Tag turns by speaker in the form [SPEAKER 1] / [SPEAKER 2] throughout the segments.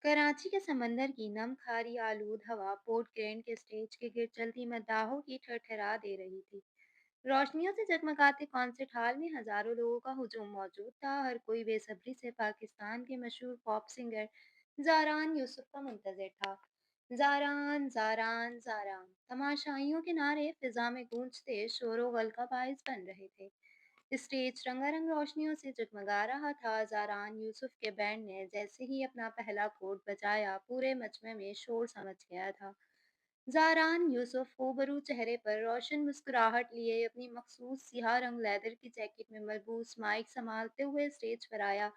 [SPEAKER 1] कराची के समंदर की नम खारी आलूद हवा पोर्ट ग्रैंड के स्टेज के गिर्द चलती मद्दाहों की ठठरा दे रही थी। रोशनियों से जगमगाते कॉन्सर्ट हॉल में हजारों लोगों का हुजूम मौजूद था। हर कोई बेसब्री से पाकिस्तान के मशहूर पॉप सिंगर जारान यूसुफ का मुंतजर था। जारान जारान जारान तमाशाइयों के नारे फिजा में गूंजते शोरो गल का बायस बन रहे थे। स्टेज रंगारंग रोशनियों से जगमगा रहा था। ज़ारान यूसुफ के बैंड ने जैसे ही अपना पहला कोड बजाया, पूरे मजमे में शोर सा मच गया था। ज़ारान यूसुफ ऊबरू चेहरे पर रोशन मुस्कुराहट लिए अपनी मखसूस सियाह रंग लेदर की जैकेट में मलबूस माइक संभालते हुए स्टेज पर आया।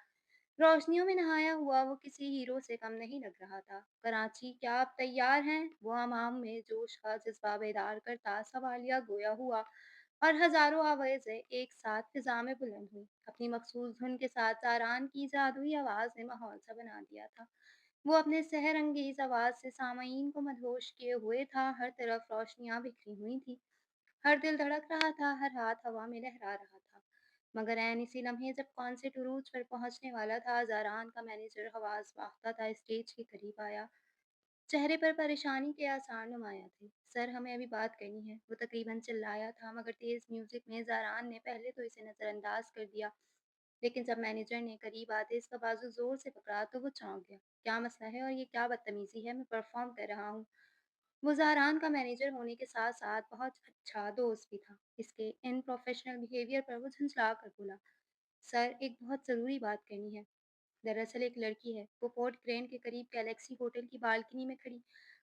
[SPEAKER 1] रोशनियों में नहाया हुआ वो किसी हीरो से कम नहीं लग रहा था। कराची, क्या आप तैयार हैं? वो अवाम में जोश का जज्बा बेदार करता सवालिया गोया हुआ और हजारों आवाज़ें एक साथ फिजा में बुलंद हुई। अपनी मखसूस धुन के साथ आरान की जादुई आवाज़ ने माहौल सा बना दिया था। वो अपने सहर अंगेज आवाज़ से सामईन को मदहोश किए हुए था। हर तरफ रोशनियां बिखरी हुई थी, हर दिल धड़क रहा था, हर हाथ हवा में लहरा रहा था। मगर ऐन इसी लम्हे जब कॉन्सर्ट उरूज पर पहुंचने वाला था, ज़ारान का मैनेजर हवास बाख्ता था स्टेज के करीब आया। चेहरे पर परेशानी के आसार नुमाया थे। सर, हमें अभी बात करनी है, वो तकरीबन चिल्लाया था, मगर तेज म्यूजिक में ज़ारान ने पहले तो इसे नज़रअंदाज कर दिया। लेकिन जब मैनेजर ने करीब आते इसका बाजू जोर से पकड़ा तो वो चौंक गया। क्या मसला है और ये क्या बदतमीजी है? मैं परफॉर्म कर रहा हूँ। वो ज़ारान का मैनेजर होने के साथ साथ बहुत अच्छा दोस्त भी था। इसके इन प्रोफेशनल बिहेवियर पर वो झंझला कर बोला, सर, एक बहुत ज़रूरी बात करनी है। दरअसल एक लड़की है, वो पोर्ट क्रेन के करीब गैलेक्सी होटल की बालकनी में खड़ी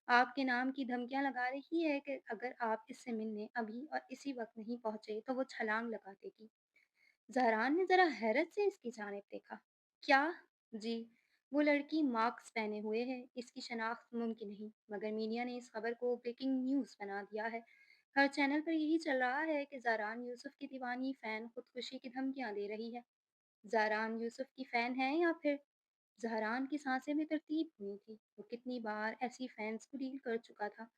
[SPEAKER 1] आपके नाम की धमकियां लगा रही है कि अगर आप इससे मिलने अभी और इसी वक्त नहीं पहुंचे तो वो छलांग लगा देगी। ज़हरान ने ज़रा हैरत से इसकी जानिब देखा। क्या? जी, वो लड़की मास्क पहने हुए है, इसकी शनाख्त मुमकिन नहीं, मगर मीडिया ने इस खबर को ब्रेकिंग न्यूज़ बना दिया है। हर चैनल पर यही चल रहा है कि ज़हरान यूसुफ की दीवानी फ़ैन खुदकुशी की धमकियां दे रही है। ज़हरान यूसुफ की फ़ैन है या फिर? ज़हरान की सांसें बेतरतीब हुई थी। वो कितनी बार ऐसी फैंस को डील कर चुका था,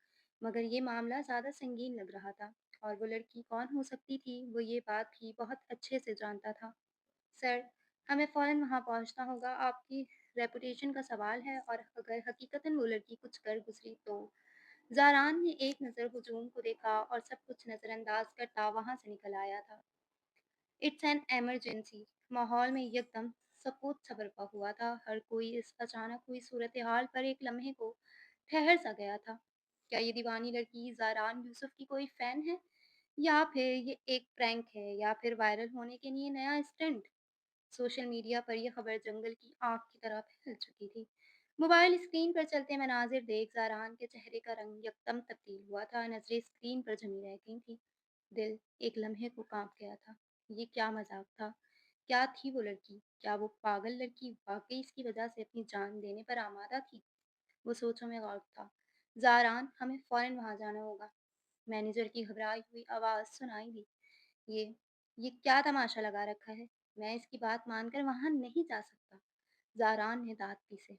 [SPEAKER 1] मगर ये मामला ज़्यादा संगीन लग रहा था। और वो लड़की कौन हो सकती थी, वो ये बात भी बहुत अच्छे से जानता था। सर, हमें फ़ौरन वहाँ पहुँचना होगा। आपकी रेपुटेशन का सवाल है और अगर हकीकतन वो लड़की कुछ कर गुज़री तो। ज़ारान ने एक नज़र हुजूम को देखा और सब कुछ नज़रअंदाज करता वहाँ से निकल आया था। It's an emergency. माहौल में एकदम सकूत सा बरपा हुआ था। हर कोई इस अचानक हुई सूरत हाल पर एक लम्हे को ठहर सा गया था। क्या ये दीवानी लड़की ज़ारान यूसुफ की कोई फ़ैन है, या फिर ये एक प्रैंक है, या फिर वायरल होने के लिए नया स्टंट? सोशल मीडिया पर यह खबर जंगल की आग की तरह फैल चुकी थी। मोबाइल स्क्रीन पर चलते मनाजिर देख ज़ारान के चेहरे का रंग यकदम तब्दील हुआ था। नजरें स्क्रीन पर जमी रह गई थी। दिल एक लम्हे को कांप गया था। ये क्या मजाक था? क्या थी वो लड़की? क्या वो पागल लड़की वाकई इसकी वजह से अपनी जान देने पर आमादा थी? वो सोचों में गर्क था। ज़ारान, हमें फ़ौरन वहाँ जाना होगा। मैनेजर की घबराई हुई आवाज़ सुनाई दी। ये ये क्या तमाशा लगा रखा है? मैं इसकी बात मानकर वहाँ नहीं जा सकता। ज़ारान ने दाँत पीसे।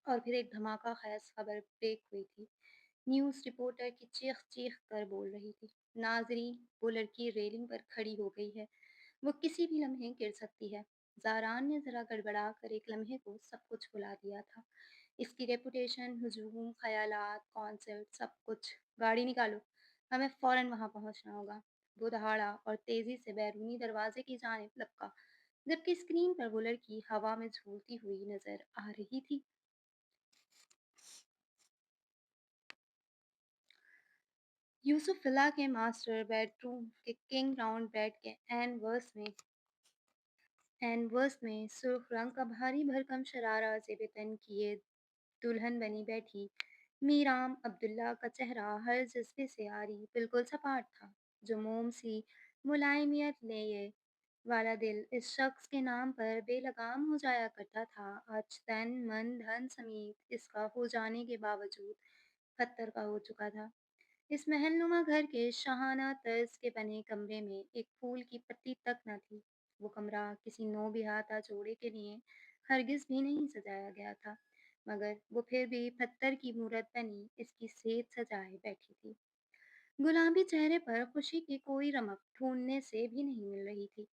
[SPEAKER 1] और फिर एक धमाका खैज खबर ब्रेक हुई थी। न्यूज़ रिपोर्टर की चीख-चीख कर बोल रही थी, नाज़रीन, वो लड़की रेलिंग पर खड़ी हो गई है। वो किसी भी लम्हे गिर सकती है। ज़ारान ने ज़रा गड़बड़ा कर एक लम्हे को सब कुछ भुला दिया था। इसकी रेपुटेशन, हुजूम, ख़यालात, कॉन्सर्ट, सब कुछ। गाड़ी निकालो, हमें फ़ौरन वहाँ पहुँचना होगा। वो दहाड़ा और तेज़ी से बैरूनी दरवाजे की जानिब लपका, जबकि स्क्रीन पर वो लड़की हवा में झूलती हुई नज़र आ रही थी। यूसुफ विला के मास्टर बेडरूम के किंग राउंड बेड के एन वर्स में सुर्ख रंग का भारी भरकम शरारा ज़ेब-ए-तन किए दुल्हन बनी बैठी मीराम अब्दुल्ला का चेहरा हर जज्बे से आरी बिल्कुल सपाट था। जो मोम सी मुलायमियत लिए वाला दिल इस शख्स के नाम पर बेलगाम हो जाया करता था, आज तन मन धन समेत इसका हो जाने के बावजूद पत्थर का हो चुका था। इस महलनुमा घर के शाहाना तर्ज के बने कमरे में एक फूल की पत्ती तक न थी। वो कमरा किसी नौबियाता जोड़े के लिए हरगिज भी नहीं सजाया गया था, मगर वो फिर भी पत्थर की मूरत बनी इसकी सेज सजाए बैठी थी। गुलाबी चेहरे पर खुशी की कोई रमक ढूंढने से भी नहीं मिल रही थी।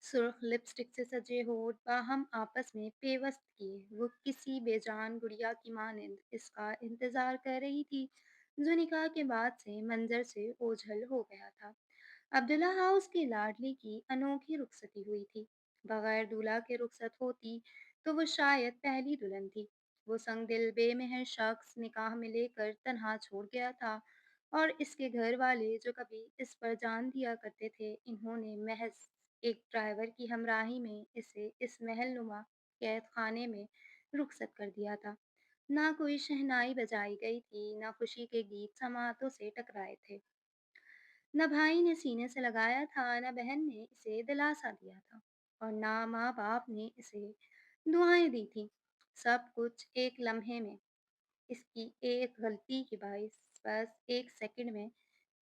[SPEAKER 1] सुर्ख लिपस्टिक से सजे होठ बाहम आपस में पेवस्त किए वो किसी बेजान गुड़िया की मानिंद इसका इंतजार कर रही थी जो निकाह के बाद से मंजर से ओझल हो गया था। अब्दुल्ला हाउस की लाडली की अनोखी रुखसती हुई थी। बगैर दूल्हा के रुखसत होती तो वो शायद पहली दुल्हन थी। वो संग दिल बेमेहर शख्स निकाह में लेकर तन्हा छोड़ गया था और इसके घर वाले जो कभी इस पर जान दिया करते थे इन्होंने महज एक ड्राइवर की हमराही में इसे इस महल नुमा कैद खाने में रुखसत कर दिया था। ना कोई शहनाई बजाई गई थी, ना खुशी के गीत समातों से टकराए थे। न भाई ने सीने से लगाया था, न बहन ने इसे दिलासा दिया था, और ना माँ बाप ने इसे दुआएं दी थी। सब कुछ एक लम्हे में, इसकी एक गलती की बाइस बस एक सेकंड में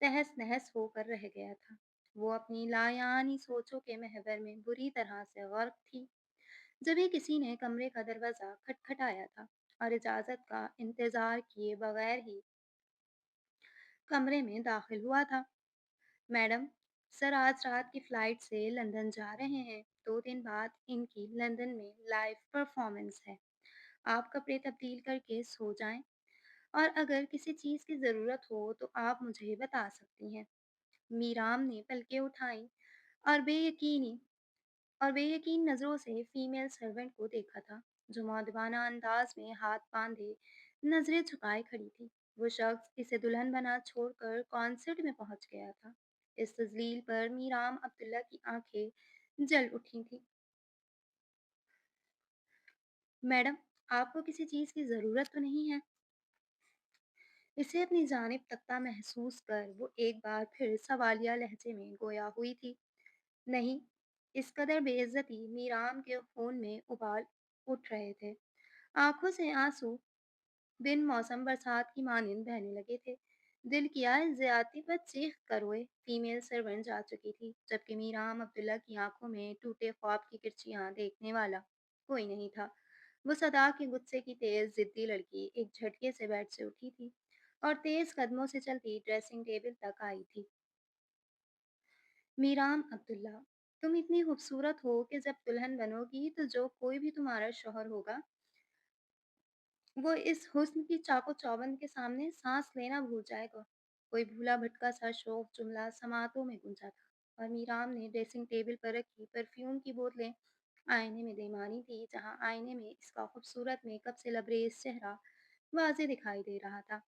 [SPEAKER 1] तहस नहस होकर रह गया था। वो अपनी लायानी सोचों के महवर में बुरी तरह से गर्क थी जब ही किसी ने कमरे का दरवाज़ा खटखटाया था और इजाज़त का इंतज़ार किए बगैर ही कमरे में दाखिल हुआ था। मैडम, सर आज रात की फ़्लाइट से लंदन जा रहे हैं। 2 दिन बाद इनकी लंदन में लाइव परफ़ॉर्मेंस है। आप कपड़े तब्दील करके सो जाएँ और अगर किसी चीज़ की ज़रूरत हो तो आप मुझे बता सकती हैं। मीराम ने पलकें उठाईं और बेयकीन नज़रों से फीमेल सर्वेंट को देखा था, जो मौदबाना अंदाज में हाथ बांधे नज़रें झुकाए खड़ी थी। वो शख्स इसे दुल्हन बना छोड़कर कॉन्सर्ट में पहुंच गया था। इस तजलील पर मीराम अब्दुल्ला की आंखें जल उठी थीं। मैडम, आपको किसी चीज़ की ज़रूरत तो नहीं है? इसे अपनी जानिब तकता महसूस कर वो एक बार फिर सवालिया लहजे में गोया हुई थी। नहीं, इस कदर बेइज्जती मीराम के खून में उबाल उठ रहे थे। आंखों से आंसू बिन मौसम बरसात की मानिंद बहने लगे थे। दिल किया इस ज्यादती पर चीख कर रोए। फीमेल सर्वेंट जा चुकी थी, जबकि मीराम अब्दुल्ला की आंखों में टूटे ख्वाब की किरचियां देखने वाला कोई नहीं था। वो सदा के गुस्से की तेज जिद्दी लड़की एक झटके से बेड से उठी थी और तेज कदमों से चलती ड्रेसिंग टेबल तक आई थी। मीराम अब्दुल्ला, तुम इतनी खूबसूरत हो कि जब दुल्हन बनोगी तो जो कोई भी तुम्हारा शौहर होगा वो इस हुस्न की चाको चौबंद के सामने सांस लेना भूल जाएगा। कोई भूला भटका सा शौक जुमला समातों में गूंजा था और मीराम ने ड्रेसिंग टेबल पर रखी परफ्यूम की बोतलें आईने में दे मारी थी, जहां आईने में इसका खूबसूरत मेकअप से लबरेज चेहरा वाजे दिखाई दे रहा था।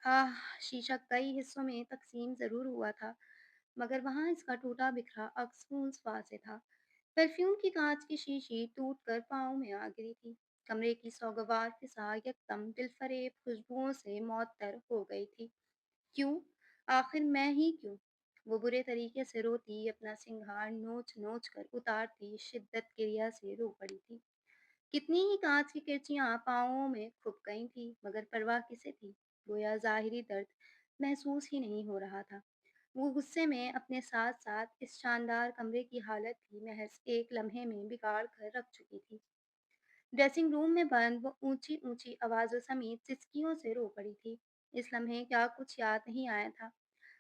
[SPEAKER 1] आह, शीशा कई हिस्सों में तकसीम जरूर हुआ था, मगर वहां इसका टूटा बिखरा अक्स फूंस से था। परफ्यूम की कांच की शीशी टूट कर पाँव में आ गिरी थी। कमरे की सौगवार फिजा यकदम दिलफरेब खुशबुओं से मअतर हो गई थी। क्यों? आखिर मैं ही क्यों? वो बुरे तरीके से रोती, अपना सिंगार नोच नोच कर उतारती, शिद्दत क्रिया से रो पड़ी थी। कितनी ही कांच की किरचियां पाँवों में खुप गई थी, मगर परवाह किसे थी? गोया ज़ाहिरी दर्द महसूस ही नहीं हो रहा था। वो गुस्से में अपने साथ-साथ इस शानदार कमरे की हालत भी महज़ एक लम्हे में बिगाड़ कर रख चुकी थी। ड्रेसिंग रूम में बंद वो ऊँची-ऊँची आवाज़ों समेत सिसकियों से रो पड़ी थी। इस लम्हे क्या कुछ याद नहीं आया था।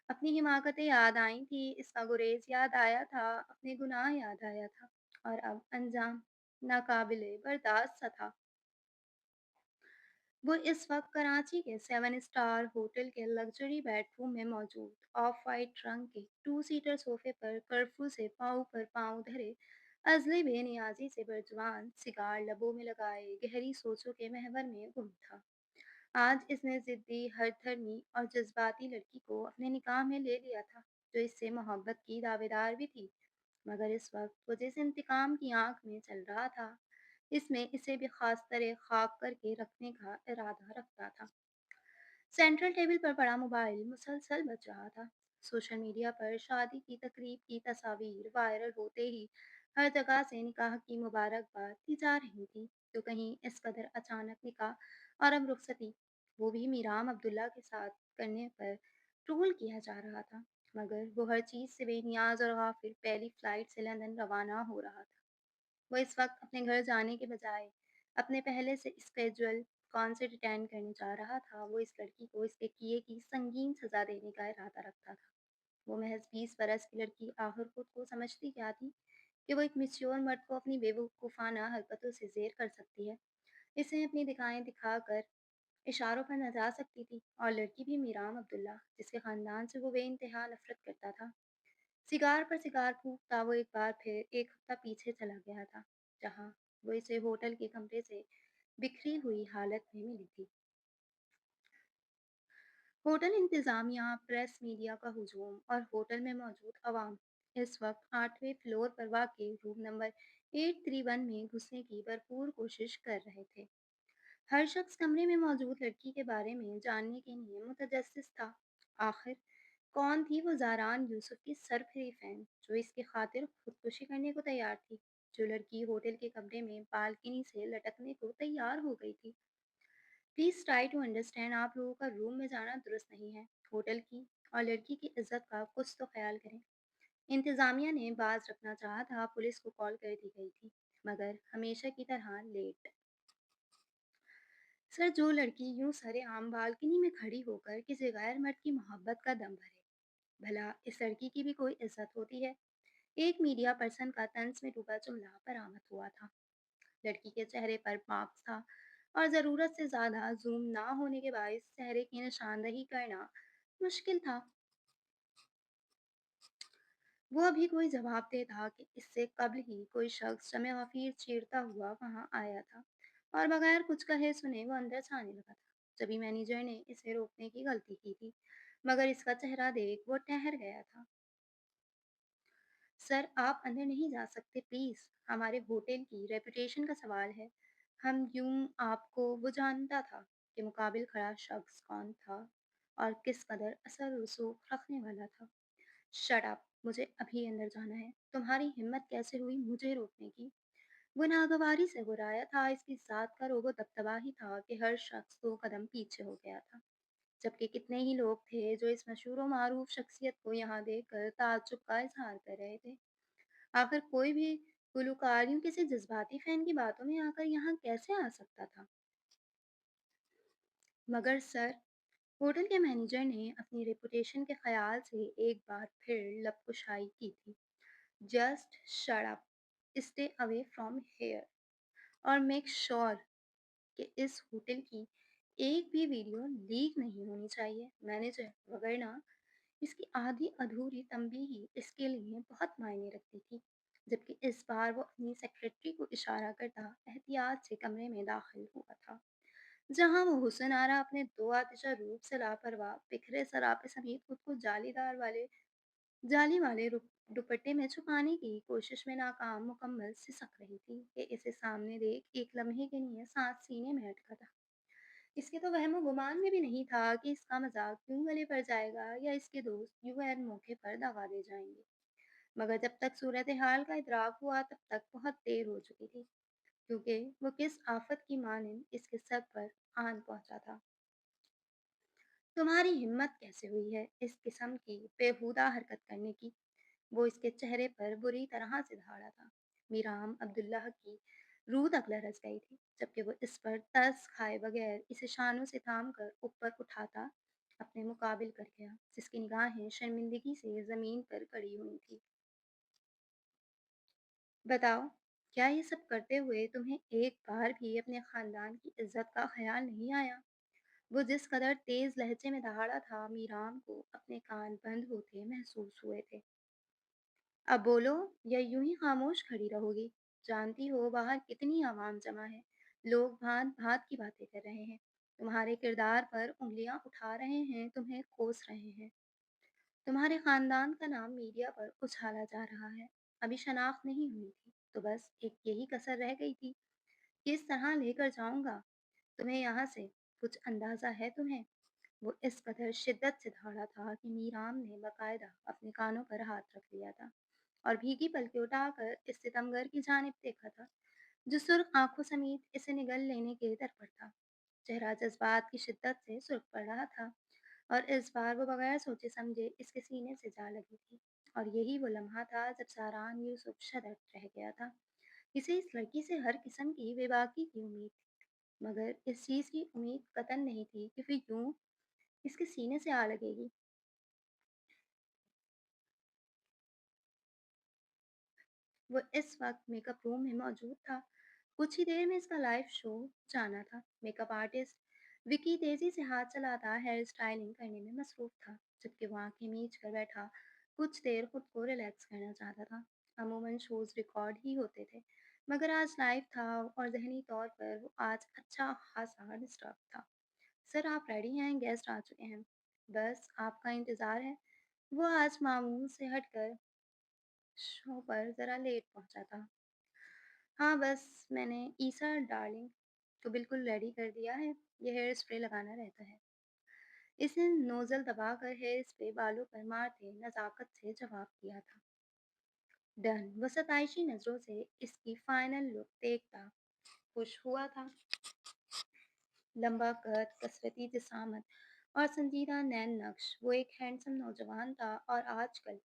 [SPEAKER 1] अपनी हिमाकतें याद आई थी, इसका गुरेज़ याद आया था, अपने गुनाह याद आया था और अब अंजाम नाकाबिले बर्दाश्त सा था। वो इस वक्त कराची के 7 स्टार होटल के लग्जरी बेडरूम में मौजूद ऑफ वाइट रंग के टू सीटर सोफे पर कर्फ्यू से पाँव पर पाँव धरे अजले बेनियाजी से बरजवान सिगार लबों में लगाए गहरी सोचों के महवर में गुम था। आज इसने जिद्दी हरधर्मी और जज्बाती लड़की को अपने निकाह में ले लिया था, जो इससे मोहब्बत की दावेदार भी थी, मगर इस वक्त वो जिस इंतकाम की आंख में चल रहा था इसमें इसे भी खास तरह खाक करके रखने का इरादा रखता था। सेंट्रल टेबल पर पड़ा मोबाइल मुसलसल बज रहा था। सोशल मीडिया पर शादी की तकरीब की तस्वीर वायरल होते ही हर जगह से निकाह की मुबारकबाद दी जा रही थी। तो कहीं इस कदर अचानक निकाह और अब रुखसती, वो भी मीराम अब्दुल्ला के साथ करने पर ट्रोल किया जा रहा था। मगर वो हर चीज़ से बेनियाज और गाफिल पहली फ्लाइट से लंदन रवाना हो रहा था। वो इस वक्त अपने घर जाने के बजाय अपने पहले से स्केड्यूल कॉन्सर्ट अटेंड करने जा रहा था। वो इस लड़की को इसके किए की संगीन सज़ा देने का इरादा रखता था। वो महज़ 20 बरस की लड़की आखिर खुद को समझती क्या थी कि वो एक मैच्योर मर्द को अपनी बेवकूफ़ाना हरकतों से ज़ेर कर सकती है। इसे अपनी दिखाएँ दिखाकर इशारों पर नचा सकती थी। और लड़की भी मीराम अब्दुल्ला, जिसके ख़ानदान से वो बेइंतहा नफ़रत करता था। सिगार पर सिगार फूँकता वो एक बार फिर 1 हफ़्ता पीछे चला गया था, जहाँ वो इसे होटल के कमरे से बिखरी हुई हालत में मिली थी। होटल इंतज़ामिया, प्रेस मीडिया का हुजूम और होटल में मौजूद अवाम इस वक्त 8वें फ्लोर पर वाक़ई रूम नंबर 831 में घुसने की भरपूर कोशिश कर रहे थे। हर शख्स कमरे में मौजूद लड़की के बारे में जानने के लिए मुतजस्सिस था। आखिर कौन थी वो ज़ारान यूसुफ की सरफरी फ़ैन जो इसकी खातिर खुदकुशी करने को तैयार थी, जो लड़की होटल के कमरे में बालकनी से लटकने को तैयार हो गई थी। प्लीज़ ट्राई टू अंडरस्टैंड, आप लोगों का रूम में जाना दुरुस्त नहीं है। होटल की और लड़की की इज्जत का कुछ तो ख्याल करें। इंतज़ामिया ने बाज रखना चाहा था, पुलिस को कॉल कर दी गई थी, मगर हमेशा की तरह लेट। सर, जो लड़की यूं सरेआम बालकनी में खड़ी होकर किसी गैर मर्द की मोहब्बत का दम भरे, भला इस लड़की की भी कोई इज्जत होती है? एक मीडिया पर्सन का तंज में डूबा जुमला बरामद हुआ था। लड़की के चेहरे पर मार्क्स था और ज़रूरत से ज़्यादा जूम ना होने के बायस चेहरे की निशानदही करना मुश्किल था। वो अभी कोई जवाब देता कि इससे कब्ल ही कोई शख्स जमे गफीर चीरता हुआ वहां आया था और बगैर कुछ कहे सुने वो अंदर जाने लगा था। जभी मैनेजर ने इसे रोकने की गलती की थी, मगर इसका चेहरा देख वो ठहर गया था। सर, आप अंदर नहीं जा सकते प्लीज़, हमारे होटल की रेपुटेशन का सवाल है। हम यूं आपको वो जानता था कि मुकाबिल खड़ा शख्स कौन था और किस कदर असर रसूख रखने वाला था। Shut up! मुझे अभी अंदर जाना है। तुम्हारी हिम्मत कैसे हुई मुझे रोकने की? वो नागवारी से घुराया था, इसकी ज़ात का रोब दबदबा ही था कि हर शख्स 2 कदम पीछे हो गया था। जबकि कितने ही लोग थे जो इस मशहूर व मारूफ शख्सियत को यहाँ देखकर ताज्जुब का इज़हार कर रहे थे। आखिर कोई भी गुलूकार यूँ किसी जज़्बाती फ़ैन की बातों में आकर यहाँ कैसे आ सकता था? मगर सर, होटल के मैनेजर ने अपनी रेपुटेशन के ख़याल से एक बार फिर लबकुशाई की थी। Just shut up, stay away from here और मेक श्योर कि इस होटल की एक भी वीडियो लीक नहीं होनी चाहिए। मैनेजर, वगरना इसकी आधी अधूरी तंबीही इसके लिए बहुत मायने रखती थी। जबकि इस बार वो अपनी सेक्रेटरी को इशारा करता एहतियात से कमरे में दाखिल हुआ था, जहां वो हुसन आरा अपने दो आतिशा रूप से लापरवाह बिखरे सरापे समेत खुद को जाली वाले दुपट्टे में छुपाने की कोशिश में नाकाम मुकम्मल सिसक रही थी कि इसे सामने देख एक लम्हे के लिए सांस सीने में अटका था। इसके तो वहमो गुमान में भी नहीं था कि इसका मजाक यूं गले पड़ जाएगा या इसके दोस्त यूं ऐन मौके पर दगा दे जाएंगे। मगर जब तक सूरत हाल का इदराक हुआ तब तक बहुत देर हो चुकी थी, क्योंकि वो किस आफत की मानिंद इसके सर पर आन पहुंचा था। तुम्हारी हिम्मत कैसे हुई है इस किस्म की बेहुदा हरकत करने की? वो इसके चेहरे पर बुरी तरह से दहाड़ा था। मीराम अब्दुल्लाह की रूह तक लरस गई थी, जबकि वो इस पर तरस खाए बगैर इसे शानों से थाम कर ऊपर उठाता अपने मुकाबिल कर गया, जिसकी निगाहें शर्मिंदगी से ज़मीन पर पड़ी हुई थी। बताओ, क्या ये सब करते हुए तुम्हें एक बार भी अपने ख़ानदान की इज़्ज़त का ख़याल नहीं आया? वो जिस कदर तेज़ लहजे में दहाड़ा था, मीराम को अपने कान बंद होते महसूस हुए थे। अब बोलो या यूं ही खामोश खड़ी रहोगी? जानती हो बाहर कितनी आवाम जमा है, लोग भांत भांत की बातें कर रहे हैं, तुम्हारे किरदार पर उंगलियां उठा रहे हैं, तुम्हें कोस रहे हैं। तुम्हारे खानदान का नाम मीडिया पर उछाला जा रहा है। अभी शनाख्त नहीं हुई थी तो बस एक यही कसर रह गई थी, किस तरह लेकर जाऊंगा तुम्हें यहाँ से? कुछ अंदाजा है तुम्हें? वो इस कदर शिद्दत से दहाड़ा था कि मीराम ने बाकायदा अपने कानों पर हाथ रख लिया था और भीगी पलकें उठाकर इस सितमगर की जानिब देखा था, जो सुर्ख आंखों समेत इसे निगल लेने के दर पर था। चेहरा जज्बात की शिद्दत से सुर्ख पड़ रहा था और इस बार वो बगैर सोचे समझे इसके सीने से जा लगी थी। और यही वो लम्हा था जब सारान यूसुफ शदद रह गया था। इसे इस लड़की से हर किस्म की बेबाकी की उम्मीद थी, मगर इस चीज़ की उम्मीद कतन नहीं थी कि फिर यूं इसके सीने से आ लगेगी। वो इस वक्त मेकअप रूम में मौजूद था। कुछ ही देर में इसका लाइव शो जाना था। मेकअप आर्टिस्ट विकी तेजी से हाथ चलाता हेयर स्टाइलिंग करने में मसरूफ था, जबकि वो आंखें मीच कर बैठा कुछ देर खुद को रिलैक्स करना चाहता था। अमूमन शोज रिकॉर्ड ही होते थे, मगर आज लाइव था और जहनी तौर पर वो आज अच्छा खासा डिस्टर्ब था। सर आप रेडी हैं? गेस्ट आ चुके हैं, बस आपका इंतज़ार है। वो आज मामूल से हटकर शो पर ज़रा लेट पहुंचा था। हाँ, बस मैंने ईसा डार्लिंग को बिल्कुल रेडी कर दिया है। ये हेयर स्प्रे लगाना रहता है। इसने नोज़ल दबाकर हेयर स्प्रे बालों पर मारते नज़ाकत से जवाब दिया था। डन। वो सताइशी नज़रों से इसकी फाइनल लुक देखता खुश हुआ था। लंबा कद, कसरती जिसामत और संजीदा नैन नक्श, वो एक हैंडसम नौजवान था और आजकल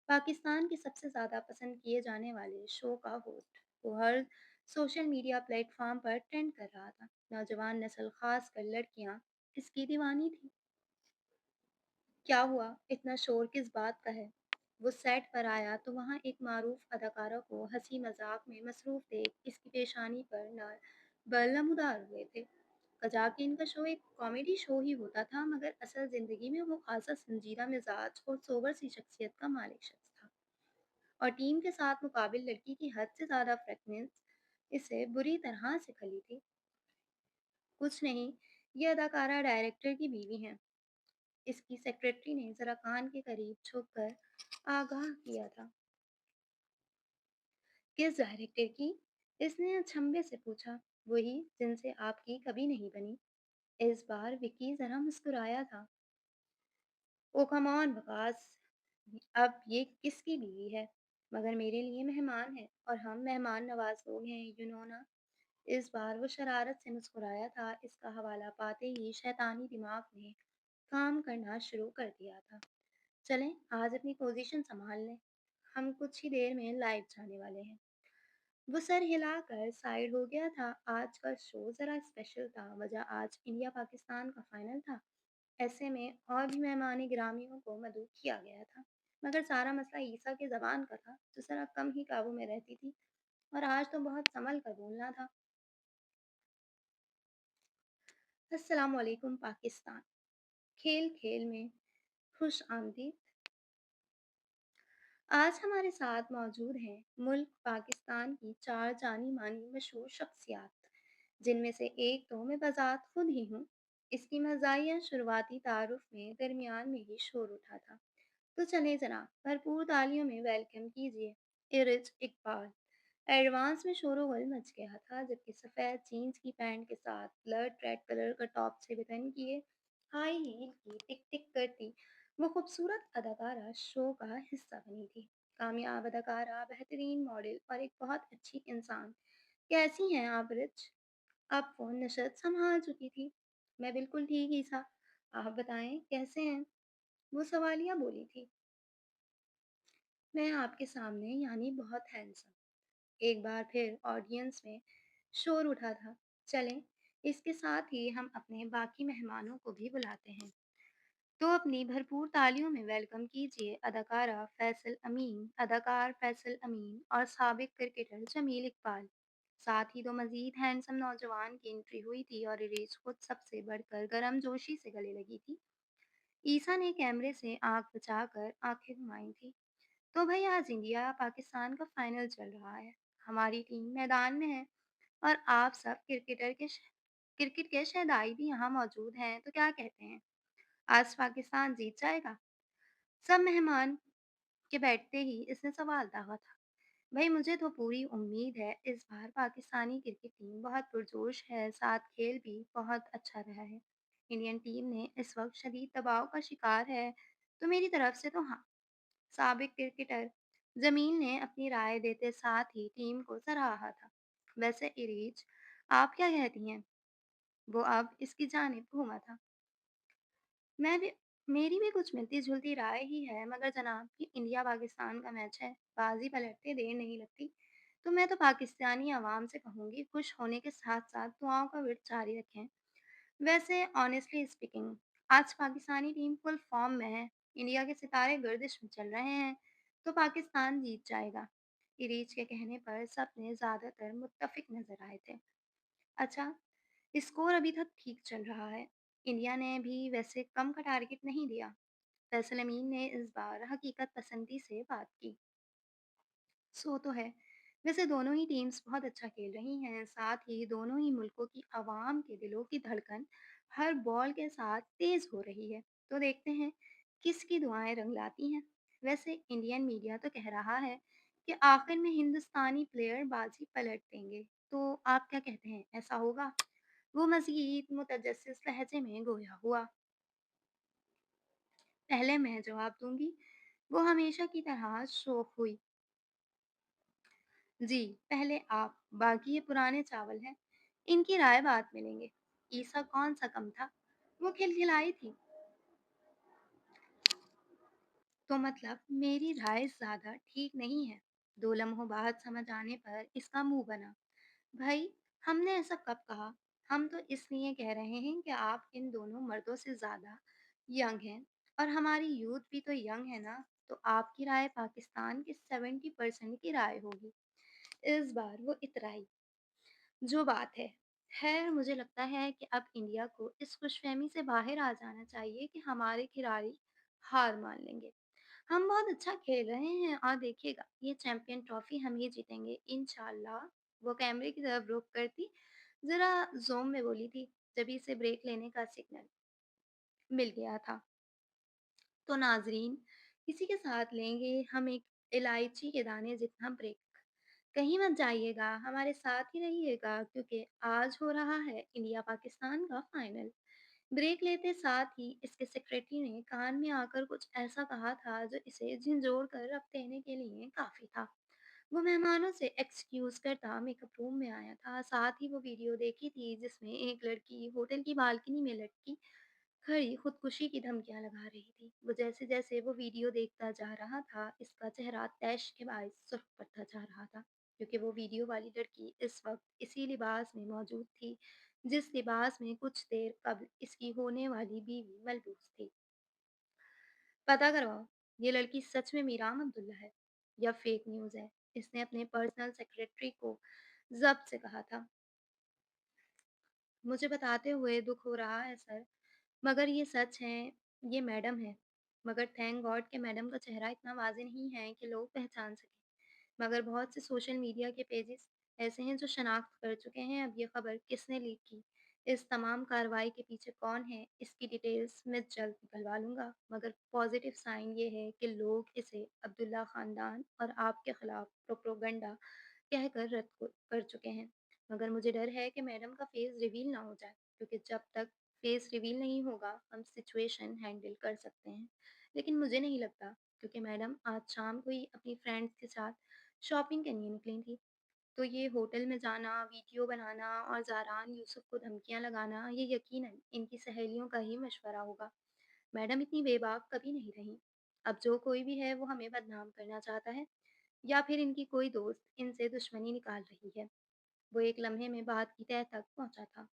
[SPEAKER 1] पाकिस्तान के सबसे ज़्यादा पसंद किए जाने वाले शो का होस्ट। वो हर सोशल मीडिया प्लेटफॉर्म पर ट्रेंड कर रहा था। नौजवान नस्ल, खासकर लड़कियां, इसकी दीवानी थी। क्या हुआ? इतना शोर किस बात का है? वो सेट पर आया तो वहाँ एक मारूफ अदाकारा को हंसी मजाक में मसरूफ देख इसकी पेशानी पर बल नमूदार हुए थे। कजाक इनका शो एक कॉमेडी शो ही होता था, मगर असल जिंदगी में वो खासा संजीदा मिजाज और सोबर सी शख्सियत का मालिक शख्स था। और टीम के साथ मुकाबिल लड़की की हद से ज्यादा फ्रेगनेंस इसे बुरी तरह से खली थी। कुछ नहीं, ये अदाकारा डायरेक्टर की बीवी है। इसकी सेक्रेटरी ने जरा कान के करीब झुककर आगाह किया था। किस डायरेक्टर की? इसने अचंभे से पूछा। वही जिनसे आपकी कभी नहीं बनी। इस बार विकी जरा मुस्कुराया था। ओ कम ऑन बकवास, अब ये किसकी बीवी है? मगर मेरे लिए मेहमान है और हम मेहमान नवाज लोग हैं, यू नो ना। इस बार वो शरारत से मुस्कुराया था। इसका हवाला पाते ही शैतानी दिमाग ने काम करना शुरू कर दिया था। चलें आज अपनी पोजीशन संभाल लें, हम कुछ ही देर में लाइव जाने वाले हैं। वो सर हिलाकर साइड हो गया था। आज का शो ज़रा स्पेशल था, वजह आज इंडिया पाकिस्तान का फाइनल था। ऐसे में और भी मेहमान गिरामियों को मदऊ किया गया था, मगर सारा मसला ईसा के ज़बान का था, जो ज़रा कम ही काबू में रहती थी। और आज तो बहुत संभल कर बोलना था। अस्सलाम वालेकुम पाकिस्तान, खेल खेल में खुश आमदीद। आज हमारे साथ मौजूद हैं मुल्क पाकिस्तान की चार जानी मानी मशहूर शख्सियात, जिनमें से एक तो मैं बज़ात खुद ही हूँ। इसकी मज़ाहिया शुरुआती तारुफ में दरमियान में ही शोर उठा था। तो चले जनाब, भरपूर तालियों में वेलकम कीजिए इरिज इकबाल। एडवांस में शोरोगुल मच गया था, जबकि सफ़ेद जीन्स की पैंट के साथ ब्लड रेड कलर का टॉप से बटन किए हाई हील की टिक टिक करती वो खूबसूरत अदाकारा शो का हिस्सा बनी थी। कामयाब अदाकारा, बेहतरीन मॉडल और एक बहुत अच्छी इंसान। कैसी हैं आप रिच? अब वो नशत संभाल चुकी थी। मैं बिल्कुल ठीक ही था। आप बताएं कैसे हैं? वो सवालिया बोली थी। मैं आपके सामने यानी बहुत हैंडसम। एक बार फिर ऑडियंस में शोर उठा था। चलें, इसके साथ ही हम अपने बाकी मेहमानों को भी बुलाते हैं। तो अपनी भरपूर तालियों में वेलकम कीजिए अदाकारा फैसल अमीन, अदाकार फैसल अमीन और साबिक क्रिकेटर जमील इकबाल। साथ ही दो मजीद हैंडसम नौजवान की एंट्री हुई थी और रिलीज खुद सबसे बढ़कर गर्म जोशी से गले लगी थी। ईसा ने कैमरे से आंख बचाकर आंखें घुमाई थी। तो भाई आज इंडिया पाकिस्तान का फाइनल चल रहा है। हमारी टीम मैदान में है और आप सब क्रिकेट के शहनाई भी यहाँ मौजूद हैं, तो क्या कहते हैं? आज पाकिस्तान जीत जाएगा? सब मेहमान के बैठते ही इसने सवाल दागा था। भाई मुझे तो पूरी उम्मीद है, इस बार पाकिस्तानी क्रिकेट टीम बहुत पुरजोश है, साथ खेल भी बहुत अच्छा रहा है। इंडियन टीम ने इस वक्त शदीद दबाव का शिकार है, तो मेरी तरफ से तो हाँ। साबिक क्रिकेटर जमील ने अपनी राय देते साथ ही टीम को सराहा था। वैसे इरीज, आप क्या कहती हैं? वो अब इसकी जानिब घूमा था। मैं भी मेरी भी कुछ मिलती-जुलती राय ही है, मगर जनाब कि इंडिया पाकिस्तान का मैच है, बाजी पलटते देर नहीं लगती। तो मैं तो पाकिस्तानी अवाम से कहूँगी खुश होने के साथ-साथ दुआओं का विर्द जारी रखें। वैसे ऑनेस्टली स्पीकिंग, आज पाकिस्तानी टीम फुल फॉर्म में है। इंडिया के सितारे गर्दिश में चल रहे हैं, तो पाकिस्तान जीत जाएगा। इरीज के कहने पर सबने ज्यादातर मुत्तफिक नजर आए थे। अच्छा, स्कोर अभी तक ठीक चल रहा है। इंडिया ने भी वैसे कम का टारगेट नहीं दिया। फैसल अमीन ने इस बार हकीकत पसंदी से बात की। सो तो है। वैसे दोनों ही टीम्स बहुत अच्छा खेल रही हैं, साथ ही दोनों ही मुल्कों की आवाम के दिलों की धड़कन हर बॉल के साथ तेज हो रही है। तो देखते हैं किसकी दुआएं रंग लाती हैं। वैसे इंडियन मीडिया तो कह रहा है कि आखिर में हिंदुस्तानी प्लेयर बाजी पलट देंगे। तो आप क्या कहते हैं, ऐसा होगा? वो मज़ीद मुतजस्सिस लहजे में गोया हुआ। पहले मैं जवाब दूँगी। वो हमेशा की तरह शौक हुई। जी, पहले आप, बाकी ये पुराने चावल हैं। इनकी राय बाद में लेंगे। ईसा कौन-सा कम था? वो खिलखिलाई थी। तो मतलब मेरी राय ज़्यादा ठीक नहीं है। 2 लम्हों बाद समझ आने पर इसका मुँह बना। भाई, हमने ऐसा कब कहा? हम तो इसलिए कह रहे हैं कि आप इन दोनों मर्दों से ज़्यादा यंग हैं और हमारी यूथ भी तो यंग है ना, तो आपकी राय पाकिस्तान के 70% की राय होगी। इस बार वो इतराई, जो बात है। खैर, मुझे लगता है कि अब इंडिया को इस खुशफहमी से बाहर आ जाना चाहिए कि हमारे खिलाड़ी हार मान लेंगे। हम बहुत अच्छा खेल रहे हैं और देखिएगा ये चैंपियन ट्रॉफी हम ही जीतेंगे इंशाल्लाह। वो कैमरे की तरफ रुख करती जरा जोम में बोली थी, जब से ब्रेक लेने का सिग्नल मिल गया था। तो नाजरीन, इसी के साथ लेंगे हम एक इलायची के दाने जितना ब्रेक। कहीं मत जाइएगा, हमारे साथ ही रहिएगा, क्योंकि आज हो रहा है इंडिया पाकिस्तान का फाइनल। ब्रेक लेते साथ ही इसके सेक्रेटरी ने कान में आकर कुछ ऐसा कहा था जो इसे झिंझोड़ कर रख देने के लिए काफी था। वो मेहमानों से एक्सक्यूज करता मेकअप रूम में आया था। साथ ही वो वीडियो देखी थी जिसमें एक लड़की होटल की बालकनी में लटकी खड़ी खुदकुशी की धमकियां लगा रही थी। वो जैसे जैसे वो वीडियो देखता जा रहा था, इसका चेहरा तैश के बायस सुर्ख पड़ता जा रहा था, क्योंकि वो वीडियो वाली लड़की इस वक्त इसी लिबास में मौजूद थी जिस लिबास में कुछ देर कबल इसकी होने वाली बीवी मलबूस थी। पता करवाओ, ये लड़की सच में मीराम अब्दुल्ला है या फेक न्यूज़ है? इसने अपने पर्सनल सेक्रेटरी को जब्त से कहा था। मुझे बताते हुए दुख हो रहा है सर, मगर ये सच है, ये मैडम है। मगर थैंक गॉड कि मैडम का चेहरा इतना वाज़ेह नहीं है कि लोग पहचान सकें। मगर बहुत से सोशल मीडिया के पेजेस ऐसे हैं जो शनाख्त कर चुके हैं अब ये खबर किसने लीक की, इस तमाम कार्रवाई के पीछे कौन है, इसकी डिटेल्स मैं जल्द निकलवा लूँगा। मगर पॉजिटिव साइन ये है कि लोग इसे अब्दुल्ला ख़ानदान और आपके ख़िलाफ़ प्रोपेगेंडा कहकर रद्द कर चुके हैं। मगर मुझे डर है कि मैडम का फेस रिवील ना हो जाए, क्योंकि जब तक फेस रिवील नहीं होगा हम सिचुएशन हैंडल कर सकते हैं। लेकिन मुझे नहीं लगता, क्योंकि मैडम आज शाम को ही अपनी फ्रेंड्स के साथ शॉपिंग करने निकली थी। तो ये होटल में जाना, वीडियो बनाना और ज़ारान यूसुफ को धमकियाँ लगाना, ये यकीनन इनकी सहेलियों का ही मशवरा होगा। मैडम इतनी बेबाक कभी नहीं रही। अब जो कोई भी है वो हमें बदनाम करना चाहता है, या फिर इनकी कोई दोस्त इनसे दुश्मनी निकाल रही है। वो एक लम्हे में बात की तह तक पहुंचा था।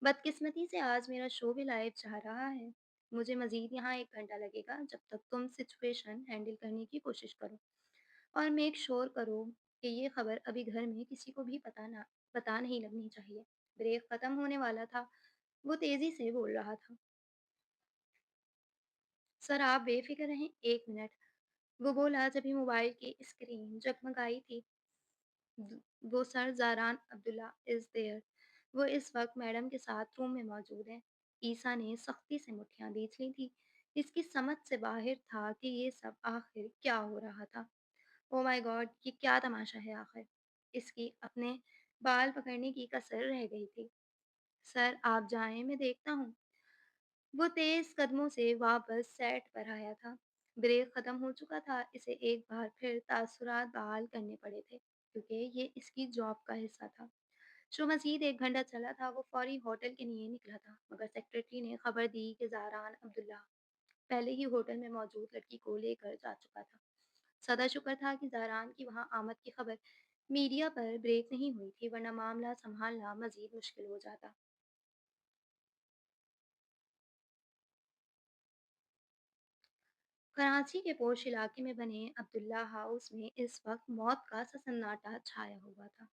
[SPEAKER 1] बदकिस्मती से आज मेरा शो भी लाइव जा रहा है। मुझे मज़ीद यहाँ 1 घंटा लगेगा, जब तक तुम सिचुएशन हैंडल करने की कोशिश करो और मेक श्योर करो कि ये खबर अभी घर में किसी को भी पता नहीं लगनी चाहिए। ब्रेक ख़त्म होने वाला था। वो तेज़ी से बोल रहा था। सर आप बेफ़िक्र रहें, 1 मिनट। वो बोला जब ही मोबाइल की स्क्रीन जगमगाई थी। वो सर ज़ारान अब्दुल्ला इज़ देयर। वो इस वक्त मैडम के साथ रूम में मौजूद है। ईसा ने सख्ती से मुठ्ठियां बींच ली थी। इसकी समझ से बाहर था कि ये सब आखिर क्या हो रहा था। ओ माय गॉड, ये क्या तमाशा है आखिर? इसकी अपने बाल पकड़ने की कसर रह गई थी। सर आप जाएं, मैं देखता हूँ। वो तेज कदमों से वापस सेट पर आया था। ब्रेक खत्म हो चुका था, इसे एक बार फिर तासुरात बहाल करने पड़े थे, क्योंकि ये इसकी जॉब का हिस्सा था। शो मज़ीद 1 घंटा चला था। वो फौरी होटल के लिए निकला था, मगर सेक्रेटरी ने खबर दी कि ज़ारान अब्दुल्ला पहले ही होटल में मौजूद लड़की को लेकर जा चुका था। सदा शुक्र था कि ज़ारान की वहाँ आमद की खबर मीडिया पर ब्रेक नहीं हुई थी, वरना मामला संभालना मज़ीद मुश्किल हो जाता। कराची के पोश इलाके में बने अब्दुल्ला हाउस में इस वक्त मौत का सा सन्नाटा छाया हुआ था।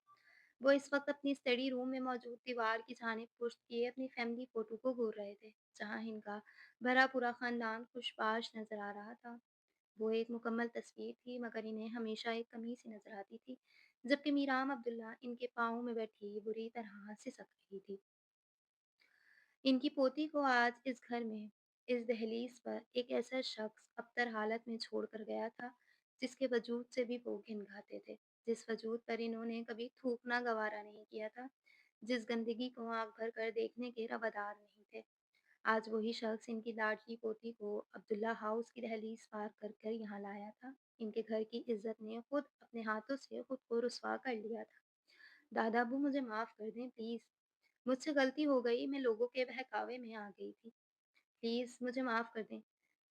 [SPEAKER 1] वो इस वक्त अपनी स्टडी रूम में मौजूद दीवार की जानिब पुश्त किए अपनी फैमिली फोटो को घूर रहे थे, जहां इनका भरा पूरा खानदान खुशबाश नजर आ रहा था। वो एक मुकम्मल तस्वीर थी, मगर इन्हें हमेशा एक कमी सी नजर आती थी, जबकि मीराम अब्दुल्ला इनके पाँव में बैठी बुरी तरह सिसक रही थी। इनकी पोती को आज इस घर में, इस दहलीज पर एक ऐसा शख्स अबतर हालत में छोड़ कर गया था, जिसके वजूद से भी वो घिन खाते थे, जिस वजूद पर इन्होंने कभी थूकना गवारा नहीं किया था, जिस गंदगी को आंख भर कर देखने के रवादार नहीं थे। आज वही शख्स इनकी लाडली पोती को अब्दुल्ला हाउस की दहलीज पार कर कर यहाँ लाया था। इनके घर की इज्जत ने खुद अपने हाथों से खुद को रुसवा कर लिया था। दादा अबू, मुझे माफ़ कर दें प्लीज़। मुझसे गलती हो गई, मैं लोगों के बहकावे में आ गई थी। प्लीज़ मुझे माफ़ कर दें।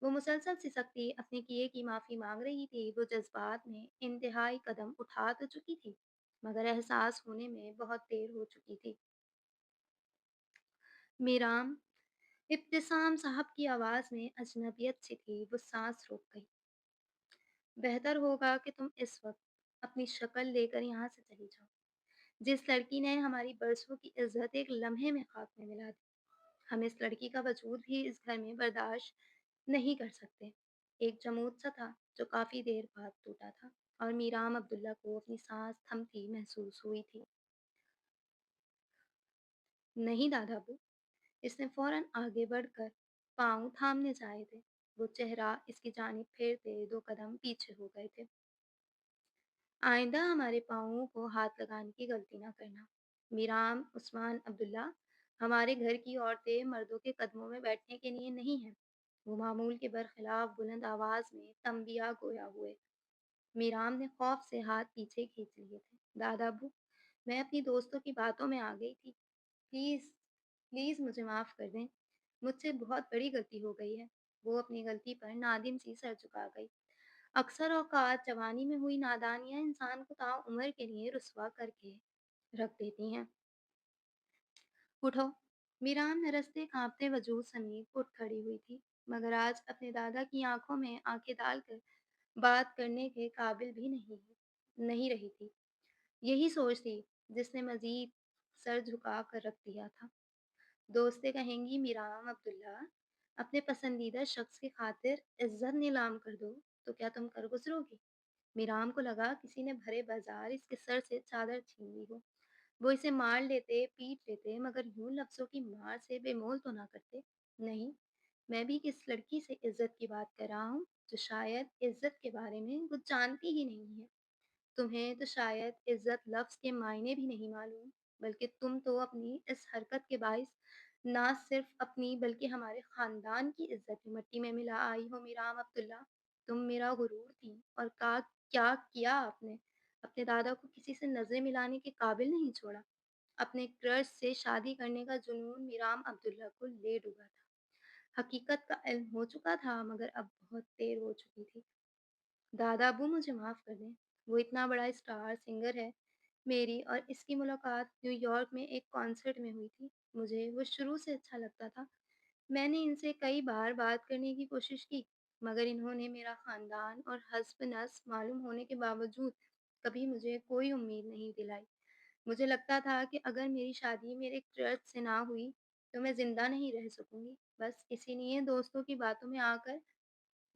[SPEAKER 1] वो मुसलसल सिसकती अपने किए की माफ़ी माँग रही थी। वो जज़्बात में इंतहाई कदम उठा तो चुकी थी, मगर एहसास होने में बहुत देर हो चुकी थी। मीराम, इब्तिसाम साहब की आवाज़ में अजनबियत सी थी। वो साँस रोक गई। बेहतर होगा कि तुम इस वक़्त अपनी शक्ल लेकर यहाँ से चली जाओ। जिस लड़की ने हमारी बरसों की इज़्ज़त एक लम्हे में खाक में मिला दी, हम इस लड़की का वजूद भी इस घर में बर्दाश्त नहीं कर सकते। एक जमूत सा था जो काफ़ी देर बाद टूटा था, और मीराम अब्दुल्ला को अपनी सांस थमती महसूस हुई थी। नहीं दादाबू, इसने फौरन आगे बढ़कर पाँव थामने चाहे थे। वो चेहरा इसकी जानिब फेरते 2 कदम पीछे हो गए थे। आइंदा हमारे पाँवों को हाथ लगाने की गलती ना करना। मीराम उस्मान अब्दुल्ला, हमारे घर की औरतें मर्दों के कदमों में बैठने के लिए नहीं हैं। वो मामूल के बरखिलाफ बुलंद आवाज में तंबिया गोया हुए। मीराम ने खौफ से हाथ पीछे खींच लिए थे। दादा अब्बू, मैं अपनी दोस्तों की बातों में आ गई थी। प्लीज़, प्लीज़ मुझे माफ़ कर दें। मुझसे बहुत बड़ी गलती हो गई है। वो अपनी गलती पर नादिम सी सर झुका गई। अक्सर औक़ात जवानी में हुई नादानियाँ इंसान को ताउम्र के लिए रुसवा करके रख देती हैं। उठो। मीराम नरसते काँपते वजूद समेत उठ खड़ी हुई थी, मगर आज अपने दादा की आँखों में आँखें डालकर बात करने के काबिल भी नहीं रही थी। यही सोच थी जिसने मज़ीद सर झुका कर रख दिया था। दोस्तें कहेंगी, मीराम अब्दुल्ला, अपने पसंदीदा शख्स की खातिर इज़्ज़त नीलाम कर दो, तो क्या तुम कर गुज़रोगी? मीराम को लगा किसी ने भरे बाज़ार इसके सर से चादर छीन ली हो। वो इसे मार लेते, पीट लेते, मगर यूँ लफ्ज़ों की मार से बेमोल तो ना करते। नहीं, मैं भी किस लड़की से इज़्ज़त की बात कर रहा हूँ, जो शायद इज़्ज़त के बारे में कुछ जानती ही नहीं है। तुम्हें तो शायद इज़्ज़त लफ्ज़ के मायने भी नहीं मालूम, बल्कि तुम तो अपनी इस हरकत के बाइस ना सिर्फ़ अपनी बल्कि हमारे ख़ानदान की इज़्ज़त भी मिट्टी में मिला आई हो। मीराम अब्दुल्ला, तुम मेरा गुरूर थी, और का क्या किया आपने? अपने दादा को किसी से नज़रें मिलाने के काबिल नहीं छोड़ा। अपने क्रश से शादी करने का जुनून मीराम अब्दुल्ला को ले डूबा था। हकीकत का इल्म हो चुका था, मगर अब बहुत देर हो चुकी थी। दादा अब्बू, मुझे माफ़ कर दें। वो इतना बड़ा स्टार सिंगर है। मेरी और इसकी मुलाकात न्यूयॉर्क में एक कॉन्सर्ट में हुई थी। मुझे वो शुरू से अच्छा लगता था। मैंने इनसे कई बार बात करने की कोशिश की, मगर इन्होंने मेरा ख़ानदान और हस्ब-नस्ब मालूम होने के बावजूद कभी मुझे कोई उम्मीद नहीं दिलाई। मुझे लगता था कि अगर मेरी शादी मेरे क्रश से ना हुई, तो मैं ज़िंदा नहीं रह सकूँगी। बस इसीलिए दोस्तों की बातों में आकर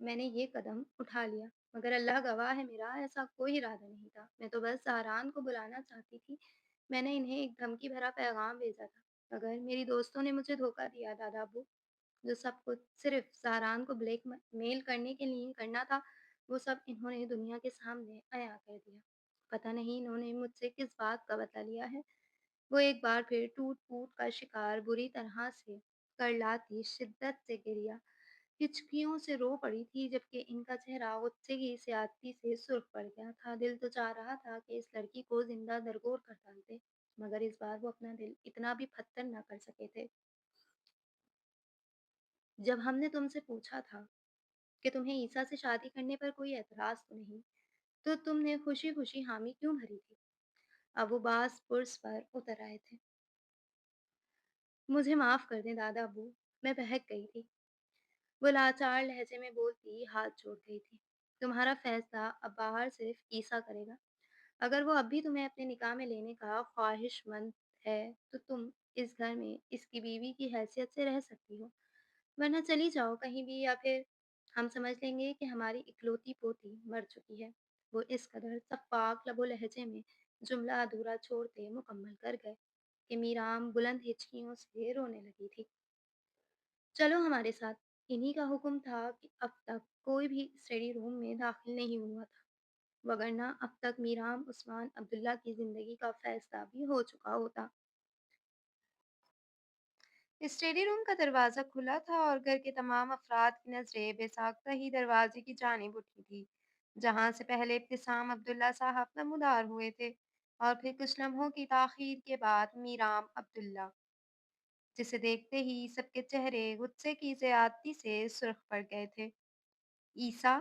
[SPEAKER 1] मैंने ये कदम उठा लिया, मगर अल्लाह गवाह है, मेरा ऐसा कोई इरादा नहीं था। मैं तो बस ज़हरान को बुलाना चाहती थी। मैंने इन्हें एक धमकी भरा पैगाम भेजा था। मगर मेरी दोस्तों ने मुझे धोखा दिया दादा अब्बू। जो सब कुछ सिर्फ़ ज़हरान को मेल करने के लिए करना था, वो सब इन्होंने दुनिया के सामने अयां कर दिया। पता नहीं इन्होंने मुझसे किस बात का बदला लिया है। वो एक बार फिर टूट-फूट का शिकार बुरी तरह से करलाती शिद्दत से गिरिया, हिचकियों से रो पड़ी थी, जबकि इनका चेहरा गुस्से की स्यादती से सुर्ख पड़ गया था। दिल तो चाह रहा था कि इस लड़की को ज़िंदा दरगोर कर डालते, मगर इस बार वो अपना दिल इतना भी पत्थर ना कर सके थे। जब हमने तुमसे पूछा था कि तुम्हें ईसा से शादी करने पर कोई एतराज़ तो नहीं, तो तुमने खुशी-खुशी हामी क्यों भरी थी? अब वो बाँस पुर्स पर उतर आए थे। मुझे माफ़ कर दें दादा अब्बू, मैं बहक गई थी। वो लाचार लहजे में बोलती हाथ जोड़ गई थी। तुम्हारा फैसला अब बाहर सिर्फ ईसा करेगा। अगर वो अब भी तुम्हें अपने निकाह में लेने का ख्वाहिशमंद है, तो तुम इस घर में इसकी बीवी की हैसियत से रह सकती हो, वरना चली जाओ कहीं भी, या फिर हम समझ लेंगे कि हमारी इकलौती पोती मर चुकी है। वो इस कदर सफ्फाक लबो लहजे में जुमला अधूरा छोड़ते मुकम्मल कर गए कि मीराम बुलंद हिचकियों से रोने लगी थी। चलो हमारे साथ। इन्हीं का हुक्म था कि अब तक कोई भी स्टडी रूम में दाखिल नहीं हुआ था, वगरना अब तक मीराम उस्मान अब्दुल्ला की ज़िंदगी का फैसला भी हो चुका होता। स्टडी रूम का दरवाज़ा खुला था और घर के तमाम अफराद की नज़रें बेसाख्ता ही दरवाजे की जानिब उठी थी, जहाँ से पहले इब्तिसाम अब्दुल्ला साहब नमूदार हुए थे और फिर कुछ लम्हों की ताख़ीर के बाद मीराम अब्दुल्ला, जिसे देखते ही सबके चेहरे गुस्से की ज़्यादती से सुर्ख पड़ गए थे। ईसा,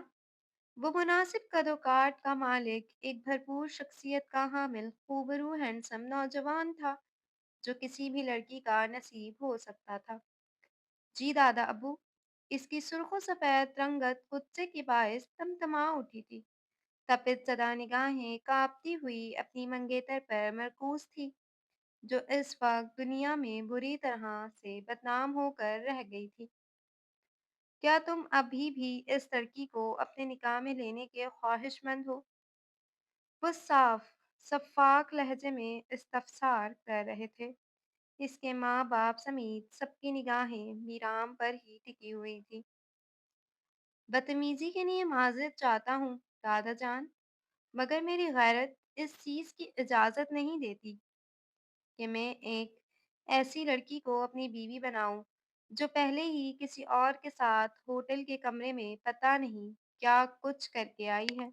[SPEAKER 1] वो मुनासिब कदोकाठ का मालिक, एक भरपूर शख्सियत का हामिल, खूबरू हैंडसम नौजवान था, जो किसी भी लड़की का नसीब हो सकता था। जी दादा अब्बू, इसकी सुर्ख सफ़ेद रंगत गुस्से के बायस तमतमा उठी थी। तपित ज़दा निगाहें कांपती हुई अपनी मंगेतर पर मरकूज थी, जो इस वक्त दुनिया में बुरी तरह से बदनाम होकर रह गई थी। क्या तुम अभी भी इस लड़की को अपने निकाह में लेने के ख्वाहिशमंद हो? वो साफ, शफ़ाक लहजे में इस्तफ़सार कर रहे थे। इसके माँ-बाप समेत सबकी निगाहें मीराम पर ही टिकी हुई थीं। बदतमीज़ी के लिए माज़रत चाहता हूँ, दादा जान, मगर मेरी गैरत इस चीज़ की इजाज़त नहीं देती कि मैं एक ऐसी लड़की को अपनी बीवी बनाऊँ, जो पहले ही किसी और के साथ होटल के कमरे में पता नहीं क्या कुछ करके आई है।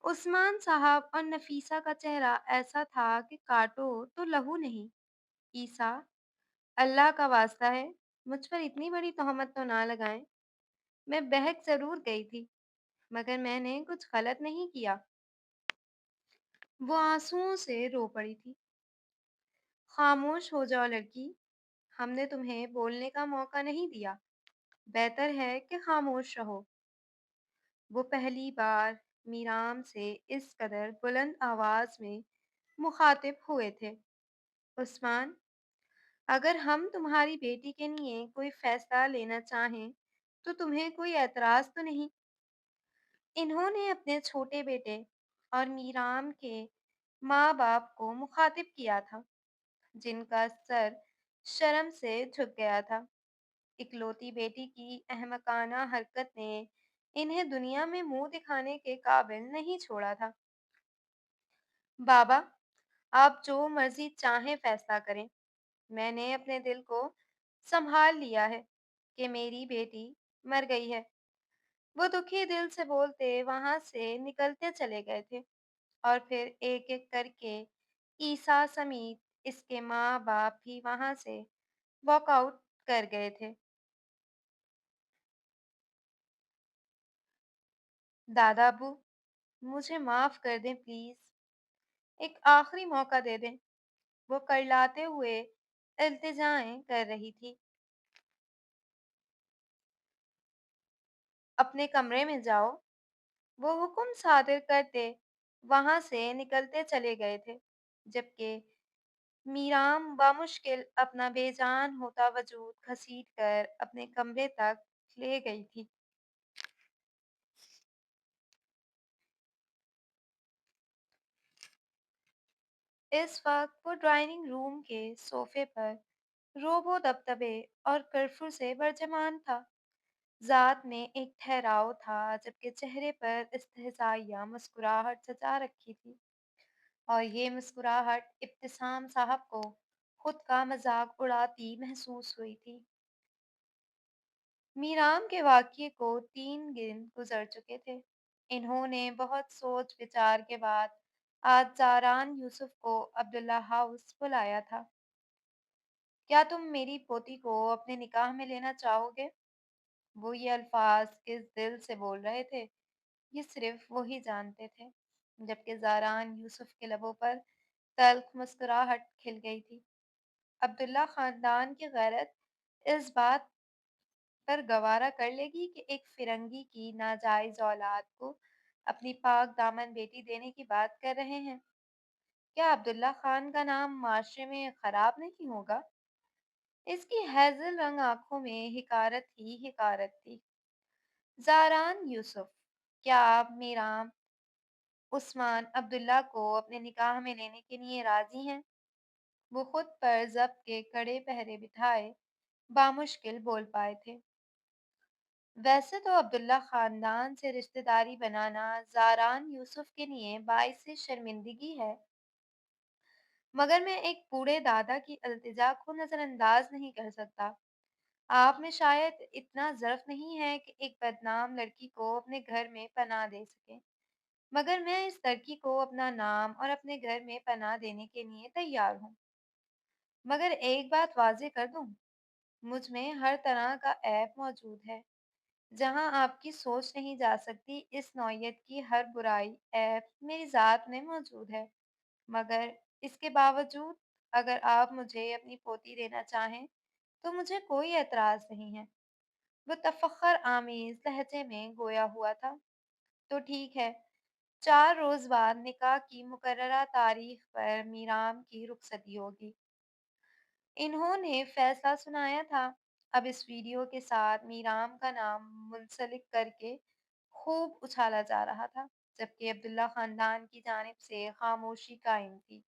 [SPEAKER 1] उस्मान साहब और नफीसा का चेहरा ऐसा था कि काटो तो लहू नहीं। ईसा, अल्लाह का वास्ता है, मुझ पर इतनी बड़ी तोहमत तो ना लगाएं। मैं बहक जरूर गई थी, मगर मैंने कुछ गलत नहीं किया। वो आंसुओं से रो पड़ी थी। खामोश हो जाओ लड़की, हमने तुम्हें बोलने का मौका नहीं दिया। बेहतर है कि खामोश रहो। वो पहली बार मीराम से इस कदर बुलंद आवाज में मुखातिब हुए थे। उस्मान, अगर हम तुम्हारी बेटी के लिए कोई फैसला लेना चाहें, तो तुम्हें कोई एतराज़ तो नहीं? इन्होंने अपने छोटे बेटे और मीराम के माँ-बाप को मुखातिब किया था, जिनका सर शर्म से झुक गया था। इकलौती बेटी की अहमकाना हरकत ने इन्हें दुनिया में मुंह दिखाने के काबिल नहीं छोड़ा था। बाबा, आप जो मर्जी चाहें फैसला करें। मैंने अपने दिल को संभाल लिया है कि मेरी बेटी मर गई है। वो दुखी दिल से बोलते वहां से निकलते चले गए थे और फिर एक एक करके ईसा समेत इसके माँ बाप भी वहां से वॉकआउट कर गए थे। दादा अबू, मुझे माफ कर दें प्लीज, एक आखिरी मौका दे दें। वो करलाते हुए इल्तिजाएं कर रही थी। अपने कमरे में जाओ, वो हुक्म सादिर करते वहां से निकलते चले गए थे, जबकि मीराम बामुश्किल अपना बेजान होता वजूद घसीट कर अपने कमरे तक ले गई थी। इस वक्त वो ड्राइनिंग रूम के सोफे पर रोबो दबदबे और कर्फ्यू से बरजमान था। ज़ात में एक ठहराव था, जबकि चेहरे पर इस्तेहज़ाइया मुस्कुराहट सजा रखी थी, और ये मुस्कुराहट इब्तिसाम साहब को खुद का मजाक उड़ाती महसूस हुई थी। मीराम के वाक़ये को 3 दिन गुज़र चुके थे। इन्होंने बहुत सोच विचार के बाद आज ज़ारान यूसुफ को अब्दुल्ला हाउस बुलाया था। क्या तुम मेरी पोती को अपने निकाह में लेना चाहोगे? वो ये अल्फाज किस दिल से बोल रहे थे, ये सिर्फ वो ही जानते थे, जबकि ज़ारान यूसुफ के लबों पर तल्ख मुस्कुराहट खिल गई थी। अब्दुल्ला खानदान की गैरत इस बात پر گوارا کر لے گی کہ ایک فرنگی کی ناجائز اولاد کو اپنی پاک دامن بیٹی دینے کی بات کر رہے ہیں؟ کیا عبداللہ خان کا نام معاشرے میں خراب نہیں ہوگا؟ اس کی ہیزل رنگ آنکھوں میں حقارت ہی حقارت تھی۔ زاران یوسف، کیا آپ میرام عثمان عبداللہ کو اپنے نکاح میں لینے کے لیے راضی ہیں؟ وہ خود پر ضبط کے کڑے پہرے بٹھائے بامشکل بول پائے تھے۔ ویسے تو عبداللہ خاندان سے رشتہ داری بنانا زاران یوسف کے لیے باعث شرمندگی ہے، مگر میں ایک بوڑھے دادا کی التجا کو نظر انداز نہیں کر سکتا۔ آپ میں شاید اتنا ظرف نہیں ہے کہ ایک بدنام لڑکی کو اپنے گھر میں پناہ دے سکیں، مگر میں اس لڑکی کو اپنا نام اور اپنے گھر میں پناہ دینے کے لیے تیار ہوں۔ مگر ایک بات واضح کر دوں، مجھ میں ہر طرح کا عیب موجود ہے۔ جہاں آپ کی سوچ نہیں جا سکتی، اس نوعیت کی ہر برائی عیب میری ذات میں موجود ہے، مگر اس کے باوجود اگر آپ مجھے اپنی پوتی دینا چاہیں تو مجھے کوئی اعتراض نہیں ہے۔ وہ تفخر آمیز لہجے میں گویا ہوا تھا۔ تو ٹھیک ہے، 4 روز بعد نکاح کی مقررہ تاریخ پر میرام کی رخصتی ہوگی۔ انہوں نے فیصلہ سنایا تھا۔ اب اس ویڈیو کے ساتھ میرام کا نام منسلک کر کے خوب اچھالا جا رہا تھا، جبکہ عبداللہ خاندان کی جانب سے خاموشی قائم تھی۔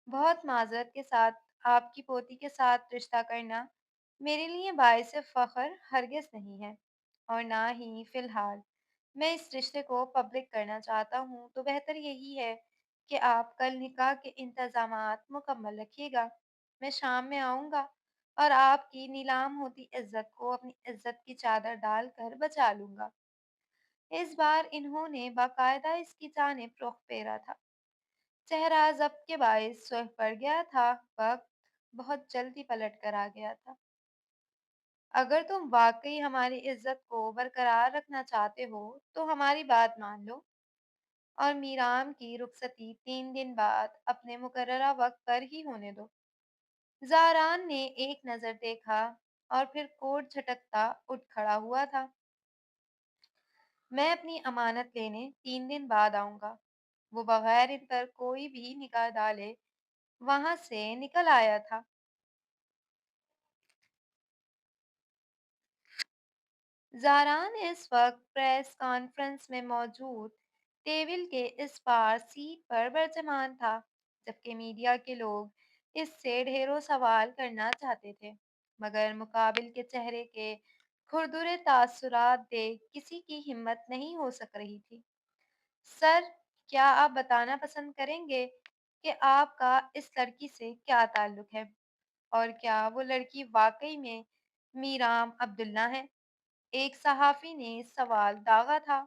[SPEAKER 1] بہت معذرت کے ساتھ، آپ کی پوتی کے ساتھ رشتہ کرنا میرے لیے باعث فخر ہرگز نہیں ہے، اور نہ ہی فی الحال میں اس رشتے کو پبلک کرنا چاہتا ہوں۔ تو بہتر یہی ہے کہ آپ کل نکاح کے انتظامات مکمل رکھیے گا۔ میں شام میں آؤں گا اور آپ کی نیلام ہوتی عزت کو اپنی عزت کی چادر ڈال کر بچا لوں گا۔ اس بار انہوں نے باقاعدہ اس کی جانب رخ پھیرا تھا۔ چہرہ ضبط کے باعث سرخ پڑ گیا تھا۔ وقت بہت جلدی پلٹ کر آ گیا تھا۔ اگر تم واقعی ہماری عزت کو برقرار رکھنا چاہتے ہو تو ہماری بات مان لو اور میرام کی رخصتی 3 دن بعد اپنے مقررہ وقت پر ہی ہونے دو۔ زاران نے ایک نظر دیکھا اور پھر کوٹ جھٹکتا اٹھ کھڑا ہوا تھا۔ میں اپنی امانت لینے 3 دن بعد آؤں گا۔ وہ بغیر ان پر کوئی بھی نگاہ ڈالے وہاں سے نکل آیا تھا۔ زاران اس وقت پریس کانفرنس میں موجود ٹیبل کے اس پار سیٹ پر برجمان تھا، جبکہ میڈیا کے لوگ اس سے ڈھیروں سوال کرنا چاہتے تھے، مگر مقابل کے چہرے کے کھردرے تاثرات دیکھ کسی کی ہمت نہیں ہو سک رہی تھی۔ سر، کیا آپ بتانا پسند کریں گے کہ آپ کا اس لڑکی سے کیا تعلق ہے، اور کیا وہ لڑکی واقعی میں میرام عبداللہ ہے؟ ایک صحافی نے سوال داغا تھا۔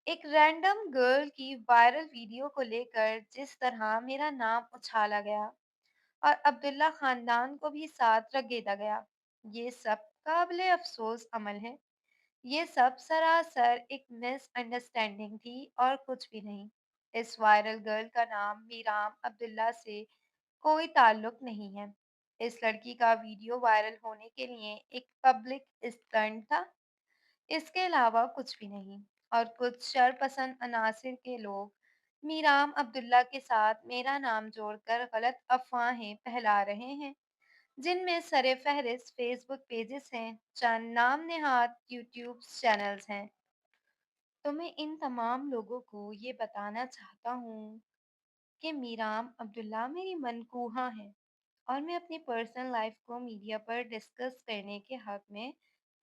[SPEAKER 1] ایک رینڈم گرل کی وائرل ویڈیو کو لے کر جس طرح میرا نام اچھالا گیا اور عبداللہ خاندان کو بھی ساتھ رگیدا گیا، یہ سب قابل افسوس عمل ہے۔ یہ سب سراسر ایک مس انڈرسٹینڈنگ تھی اور کچھ بھی نہیں۔ اس وائرل گرل کا نام میرام عبداللہ سے کوئی تعلق نہیں ہے۔ اس لڑکی کا ویڈیو وائرل ہونے کے لیے ایک پبلک اسٹنٹ تھا، اس کے علاوہ کچھ بھی نہیں۔ اور کچھ شرپسند عناصر کے لوگ میرام عبداللہ کے ساتھ میرا نام جوڑ کر غلط افواہیں پھیلا رہے ہیں، جن میں سر فہرست فیس بک پیجز ہیں، چند نام نہاد یوٹیوب چینلز ہیں۔ تو میں ان تمام لوگوں کو یہ بتانا چاہتا ہوں کہ میرام عبداللہ میری منکوہاں ہے، اور میں اپنی پرسنل لائف کو میڈیا پر ڈسکس کرنے کے حق میں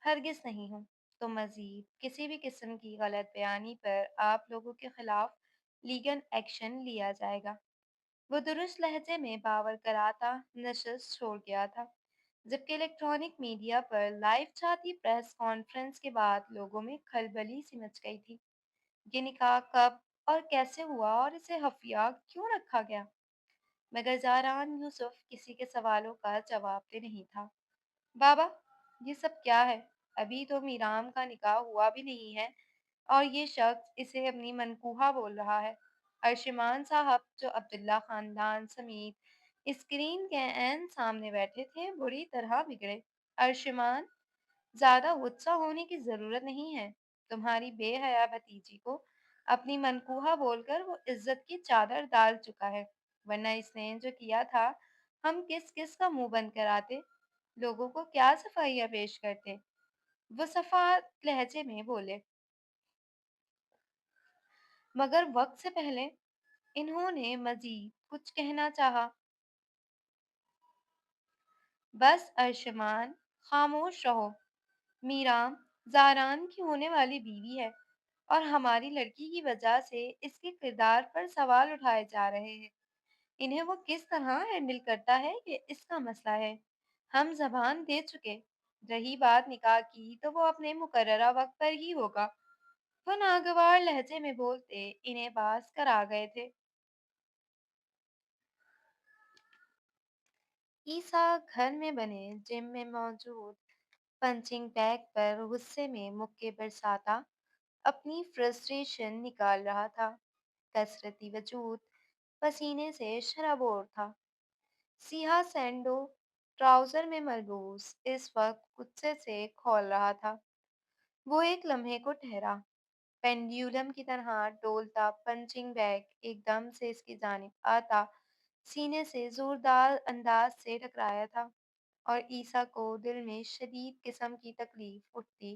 [SPEAKER 1] ہرگز نہیں ہوں۔ تو مزید کسی بھی قسم کی غلط بیانی پر آپ لوگوں کے خلاف لیگل ایکشن لیا جائے گا۔ وہ درست لہجے میں باور کراتا نشست چھوڑ گیا تھا، جبکہ الیکٹرانک میڈیا پر لائیو چاہتی پریس کانفرنس کے بعد لوگوں میں کھلبلی سی مچ گئی تھی۔ یہ نکاح کب اور کیسے ہوا اور اسے خفیہ کیوں رکھا گیا؟ مگر زاران یوسف کسی کے سوالوں کا جواب دے نہیں تھا۔ بابا، یہ سب کیا ہے؟ ابھی تو میرام کا نکاح ہوا بھی نہیں ہے اور یہ شخص اسے اپنی منکوہہ بول رہا ہے۔ ارشمان صاحب، جو عبداللہ خاندان سمیت اسکرین کے عین سامنے بیٹھے تھے، بری طرح بگڑے۔ ارشمان، زیادہ غصہ ہونے کی ضرورت نہیں ہے۔ تمہاری بے حیا بھتیجی کو اپنی منقوہ بول کر وہ عزت کی چادر ڈال چکا ہے، ورنہ اس نے جو کیا تھا ہم کس کس کا منہ بند کراتے، لوگوں کو کیا صفائیاں پیش کرتے۔ وہ صفات لہجے میں بولے، مگر وقت سے پہلے انہوں نے مزید کچھ کہنا چاہا۔ بس ارشمان، خاموش رہو۔ میرام زاران کی ہونے والی بیوی ہے اور ہماری لڑکی کی وجہ سے اس کے کردار پر سوال اٹھائے جا رہے ہیں۔ انہیں وہ کس طرح ہینڈل کرتا ہے یہ اس کا مسئلہ ہے۔ ہم زبان دے چکے، رہی بات نکاح کی تو وہ اپنے مقررہ وقت پر ہی ہوگا۔ وہ ناگوار لہجے میں بولتے انہیں باز کر آ گئے تھے۔ عیسیٰ گھر میں بنے جم میں موجود پنچنگ بیگ پر غصے میں مکے برساتا اپنی فرسٹریشن نکال رہا تھا۔ کثرتی وجود پسینے سے شرابور تھا۔ سیاہ سینڈو ٹراؤزر میں ملبوس اس وقت غصے سے کھول رہا تھا۔ وہ ایک لمحے کو ٹھہرا، پینڈیولم کی طرح ڈولتا پنچنگ بیگ ایک دم سے اس کی جانب آتا سینے سے زوردار انداز سے ٹکرایا تھا، اور عیسیٰ کو دل میں شدید قسم کی تکلیف اٹھتی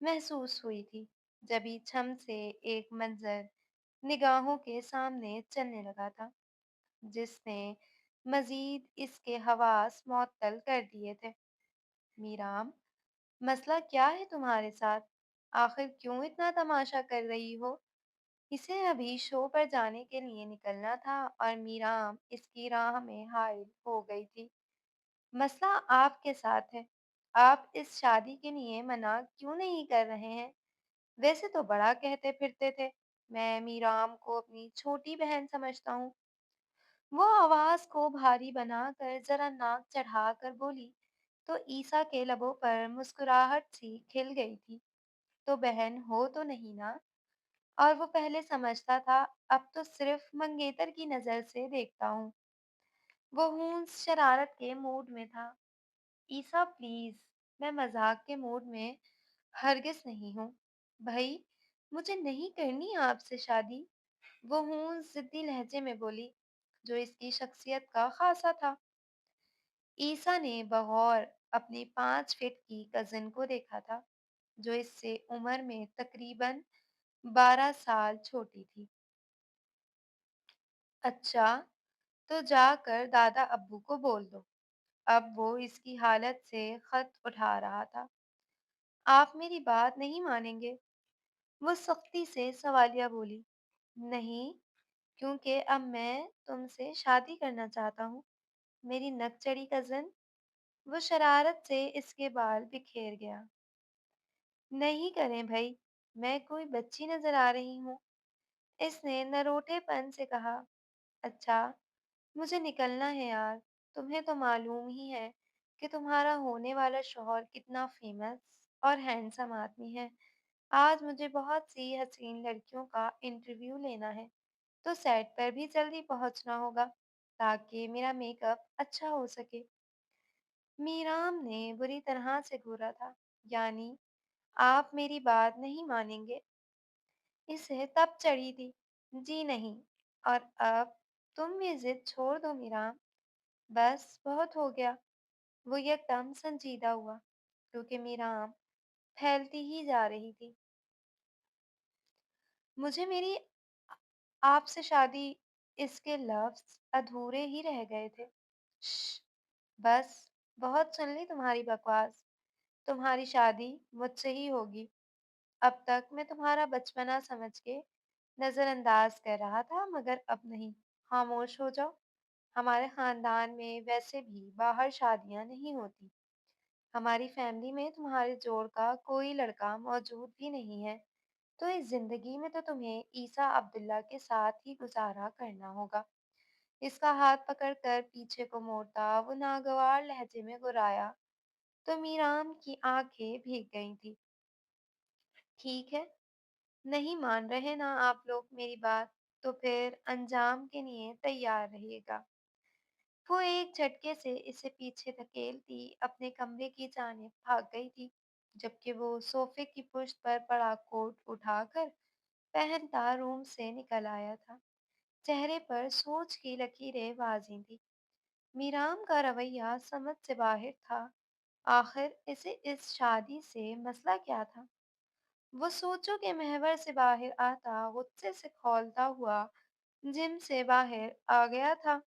[SPEAKER 1] محسوس ہوئی تھی۔ جبھی چھم سے ایک منظر نگاہوں کے سامنے چلنے لگا تھا جس نے مزید اس کے حواس معطل کر دیے تھے۔ میرام، مسئلہ کیا ہے تمہارے ساتھ؟ آخر کیوں اتنا تماشا کر رہی ہو؟ اسے ابھی شو پر جانے کے لیے نکلنا تھا اور میرام اس کی راہ میں حائل ہو گئی تھی۔ مسئلہ آپ کے ساتھ ہے۔ آپ اس شادی کے لیے منع کیوں نہیں کر رہے ہیں؟ ویسے تو بڑا کہتے پھرتے تھے، میں میرام کو اپنی چھوٹی بہن سمجھتا ہوں۔ وہ آواز کو بھاری بنا کر ذرا ناک چڑھا کر بولی تو عیسیٰ کے لبوں پر مسکراہٹ سی کھل گئی تھی۔ تو بہن ہو تو نہیں نا؟ اور وہ پہلے سمجھتا تھا، اب تو صرف منگیتر کی نظر سے دیکھتا ہوں۔ وہ ہونس شرارت کے موڈ میں تھا۔ عیسیٰ پلیز، میں مذاق کے موڈ میں ہرگز نہیں ہوں۔ بھائی، مجھے نہیں کرنی آپ سے شادی، وہ ہونس ضدی لہجے میں بولی، جو اس کی شخصیت کا خاصا تھا۔ عیسیٰ نے بغور اپنی 5 فٹ کی کزن کو دیکھا تھا، جو اس سے عمر میں تقریباً 12 سال چھوٹی تھی۔ اچھا، تو جا کر دادا ابو کو بول دو۔ اب وہ اس کی حالت سے خط اٹھا رہا تھا۔ آپ میری بات نہیں مانیں گے؟ وہ سختی سے سوالیہ بولی۔ نہیں، کیونکہ اب میں تم سے شادی کرنا چاہتا ہوں، میری نک چڑھی کزن۔ وہ شرارت سے اس کے بال بکھیر گیا۔ نہیں کریں بھائی، میں کوئی بچی نظر آ رہی ہوں؟ اس نے نروٹے پن سے کہا۔ اچھا، مجھے نکلنا ہے یار، تمہیں تو معلوم ہی ہے کہ تمہارا ہونے والا شوہر کتنا فیمس اور ہینڈسم آدمی ہے۔ آج مجھے بہت سی حسین لڑکیوں کا انٹرویو لینا ہے، تو سیٹ پر بھی جلدی پہنچنا ہوگا تاکہ میرا میک اپ اچھا ہو سکے۔ میرام نے بری طرح سے گھورا تھا، یعنی آپ میری بات نہیں مانیں گے؟ اسے تب چڑھی تھی، جی نہیں، اور اب تم بھی ضد چھوڑ دو میرام، بس بہت ہو گیا۔ وہ یکدم سنجیدہ ہوا کیونکہ میرام پھیلتی ہی جا رہی تھی۔ مجھے میری آپ سے شادی، اس کے لفظ ادھورے ہی رہ گئے تھے۔ شش، بس بہت سن لی تمہاری بکواس۔ تمہاری شادی مجھ سے ہی ہوگی۔ اب تک میں تمہارا بچپنا سمجھ کے نظر انداز کر رہا تھا، مگر اب نہیں۔ خاموش ہو جاؤ۔ ہمارے خاندان میں ویسے بھی باہر شادیاں نہیں ہوتی۔ ہماری فیملی میں تمہارے جوڑ کا کوئی لڑکا موجود بھی نہیں ہے، تو اس زندگی میں تو تمہیں عیسیٰ عبداللہ کے ساتھ ہی گزارا کرنا ہوگا۔ اس کا ہاتھ پکڑ کر پیچھے کو موڑتا وہ ناگوار لہجے میں گرایا تو میرام کی آنکھیں بھیگ گئی تھی۔ ٹھیک ہے، نہیں مان رہے نا آپ لوگ میری بات، تو پھر انجام کے لیے تیار رہیے گا۔ وہ ایک झटके से इसे पीछे धकेलती अपने कमरे की जानिब भाग गई थी, जबकि वो सोफे की पुश्त पर पड़ा कोट उठाकर पहनता रूम से निकल आया था। चेहरे पर सोच की लकीरें वाज़ी थी। मीराम का रवैया समझ से बाहर था। आखिर इसे इस शादी से मसला क्या था? वो सोचों के महवर से बाहर आता गुस्से से खौलता हुआ जिम से बाहर आ गया था।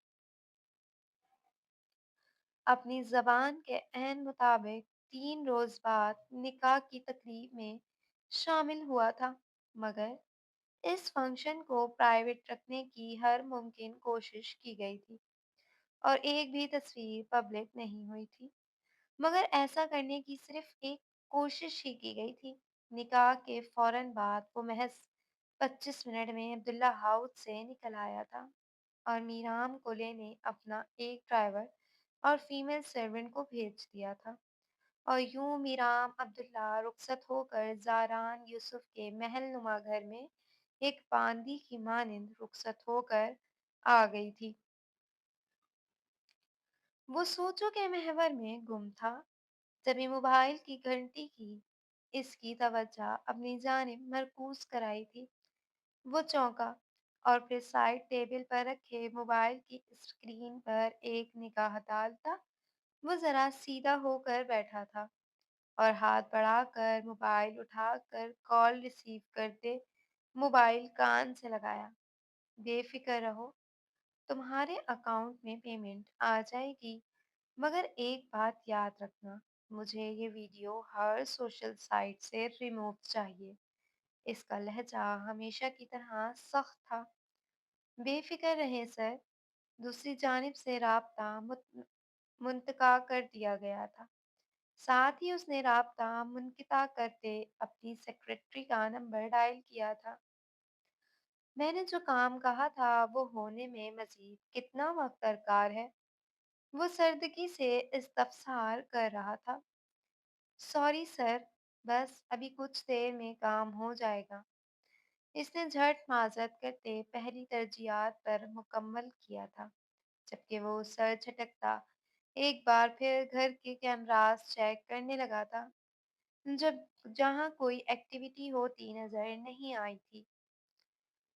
[SPEAKER 1] अपनी ज़बान के ऐन मुताबिक 3 रोज़ बाद निकाह की तकरीब में शामिल हुआ था, मगर इस फंक्शन को प्राइवेट रखने की हर मुमकिन कोशिश की गई थी और एक भी तस्वीर पब्लिक नहीं हुई थी। मगर ऐसा करने की सिर्फ एक कोशिश ही की गई थी। निकाह के फौरन बाद वो महज 25 मिनट में अब्दुल्ला हाउस से निकल आया था और मीराम को लेने अपना एक ड्राइवर और फीमेल सर्वेंट को भेज दिया था। और यूं मीराम अब्दुल्ला रुखसत होकर ज़ारान यूसुफ के महल नुमा घर में एक बांदी की मानिंद रुखसत होकर आ गई थी। वो सोचों के महवर में गुम था। जब ये मोबाइल की घंटी की इसकी तवज्जो अपनी जानिब मरकूज कराई थी, वो चौंका और फिर साइड टेबल पर रखे मोबाइल की स्क्रीन पर एक निगाह डालता। वो जरा सीधा होकर बैठा था और हाथ बढ़ाकर मोबाइल उठाकर कॉल रिसीव करते मोबाइल कान से लगाया। बेफिक्र रहो, तुम्हारे अकाउंट में पेमेंट आ जाएगी, मगर एक बात याद रखना, मुझे ये वीडियो हर सोशल साइट से रिमूव चाहिए। इसका लहजा हमेशा की तरह सख्त था। बेफिक्र रहें सर। दूसरी जानिब से राब्ता मुंतका कर दिया गया था। साथ ही उसने राब्ता मुनक़िता करते अपनी सेक्रेटरी का नंबर डायल किया था। मैंने जो काम कहा था वो होने में मज़ीद कितना वक़्त दरकार है? वो सर्दगी से इस्तफ़सार कर रहा था। सॉरी सर, बस अभी कुछ देर में काम हो जाएगा। इसने झट माज़रत करते पहली तरजीहात पर मुकम्मल किया था, जबकि वो सर झटकता एक बार फिर घर के कैमरास चेक करने लगा था, जब जहाँ कोई एक्टिविटी होती नज़र नहीं आई थी।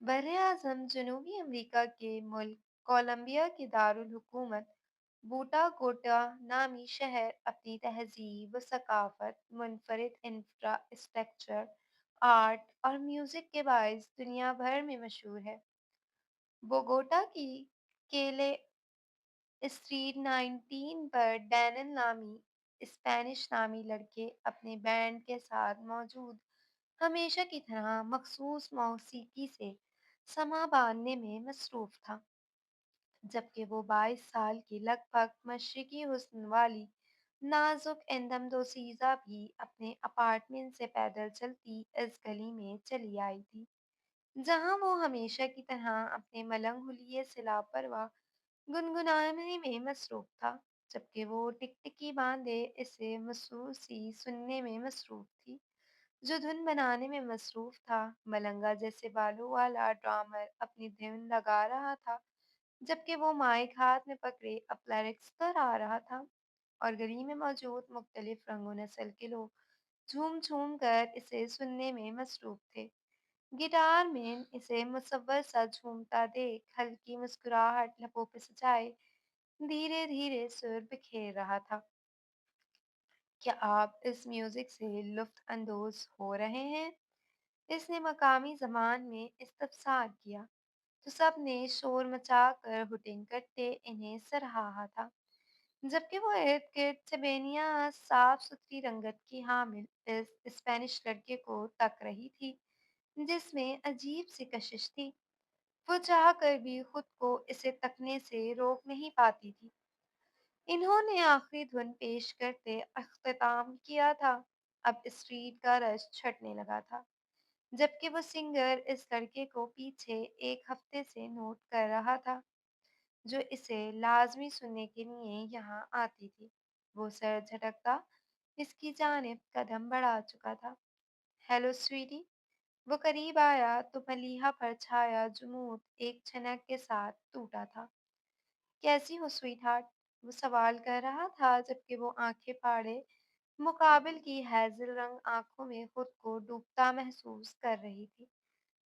[SPEAKER 1] बरएज़म जनूबी अमेरिका के मुल्क कोलंबिया की दारुल हुकूमत बूटा कोटा नामी शहर अपनी तहज़ीब व सकाफ़त, मुनफ़रिद इंफ्रास्ट्रक्चर, आर्ट और म्यूज़िक के बाइस दुनिया भर में मशहूर है। बोगोटा की केले स्ट्रीट 19 पर डैनियल नामी स्पेनिश नामी लड़के अपने बैंड के साथ मौजूद हमेशा की तरह मखसूस मौसीकी से समा बांधने में मसरूफ था, जबकि वो 22 साल की लगभग मशरकी हुस्न वाली नाजुक एंदम दोशीज़ा भी अपने अपार्टमेंट से पैदल चलती इस गली में चली आई थी, जहां वो हमेशा की तरह अपने मलंग हुलिये से लापरवाह गुनगुनाने में मसरूफ था, जबकि वो टिकटिकी बांधे इसे मसूर सी सुनने में मसरूफ थी, जो धुन बनाने में मसरूफ था। मलंगा जैसे बालों वाला ड्रामर अपनी धुन लगा रहा था, जबकि वो माइक हाथ में पकड़े अपना लिरिक्स दोहरा रहा था और गली में मौजूद मुख्तलिफ रंगो नस्ल के लोग झूम झूम कर इसे सुनने में मसरूफ थे। गिटार में इसे मुसव्वर सा झूमता देख हल्की मुस्कुराहट लबों पे सजाए धीरे धीरे सुर बिखेर रहा था। क्या आप इस म्यूजिक से लुत्फ अंदोज हो रहे हैं? इसने मकामी ज़बान में इस्तफसार किया, तो सबने शोर मचाकर हुटिंग करते इन्हें सराहा था, जबकि वो इर्द-गिर्द से बेनियाज साफ-सुथरी रंगत की हामिल इस स्पेनिश लड़के को तक रही थी, जिसमें अजीब सी कशिश थी। वो चाहकर भी खुद को इसे तकने से रोक नहीं पाती थी। इन्होंने आखिरी धुन पेश करते अख्तिताम किया था। अब स्ट्रीट का रश छँटने लगा था, जबकि वो सिंगर इस लड़के को पीछे एक हफ्ते से नोट कर रहा था, जो इसे लाज़मी सुनने के लिए यहाँ आती थी। वो सर झटकता इसकी जानिब कदम बढ़ा चुका था। हेलो स्वीटी। वो करीब आया तो मलीहा पर छाया जुनून एक छनक के साथ टूटा था। कैसी हो स्वीटहार्ट? वो سوال کر رہا تھا جبکہ وہ آنکھیں پھاڑے مقابل کی ہیزل رنگ آنکھوں میں خود کو ڈوبتا محسوس کر رہی تھی،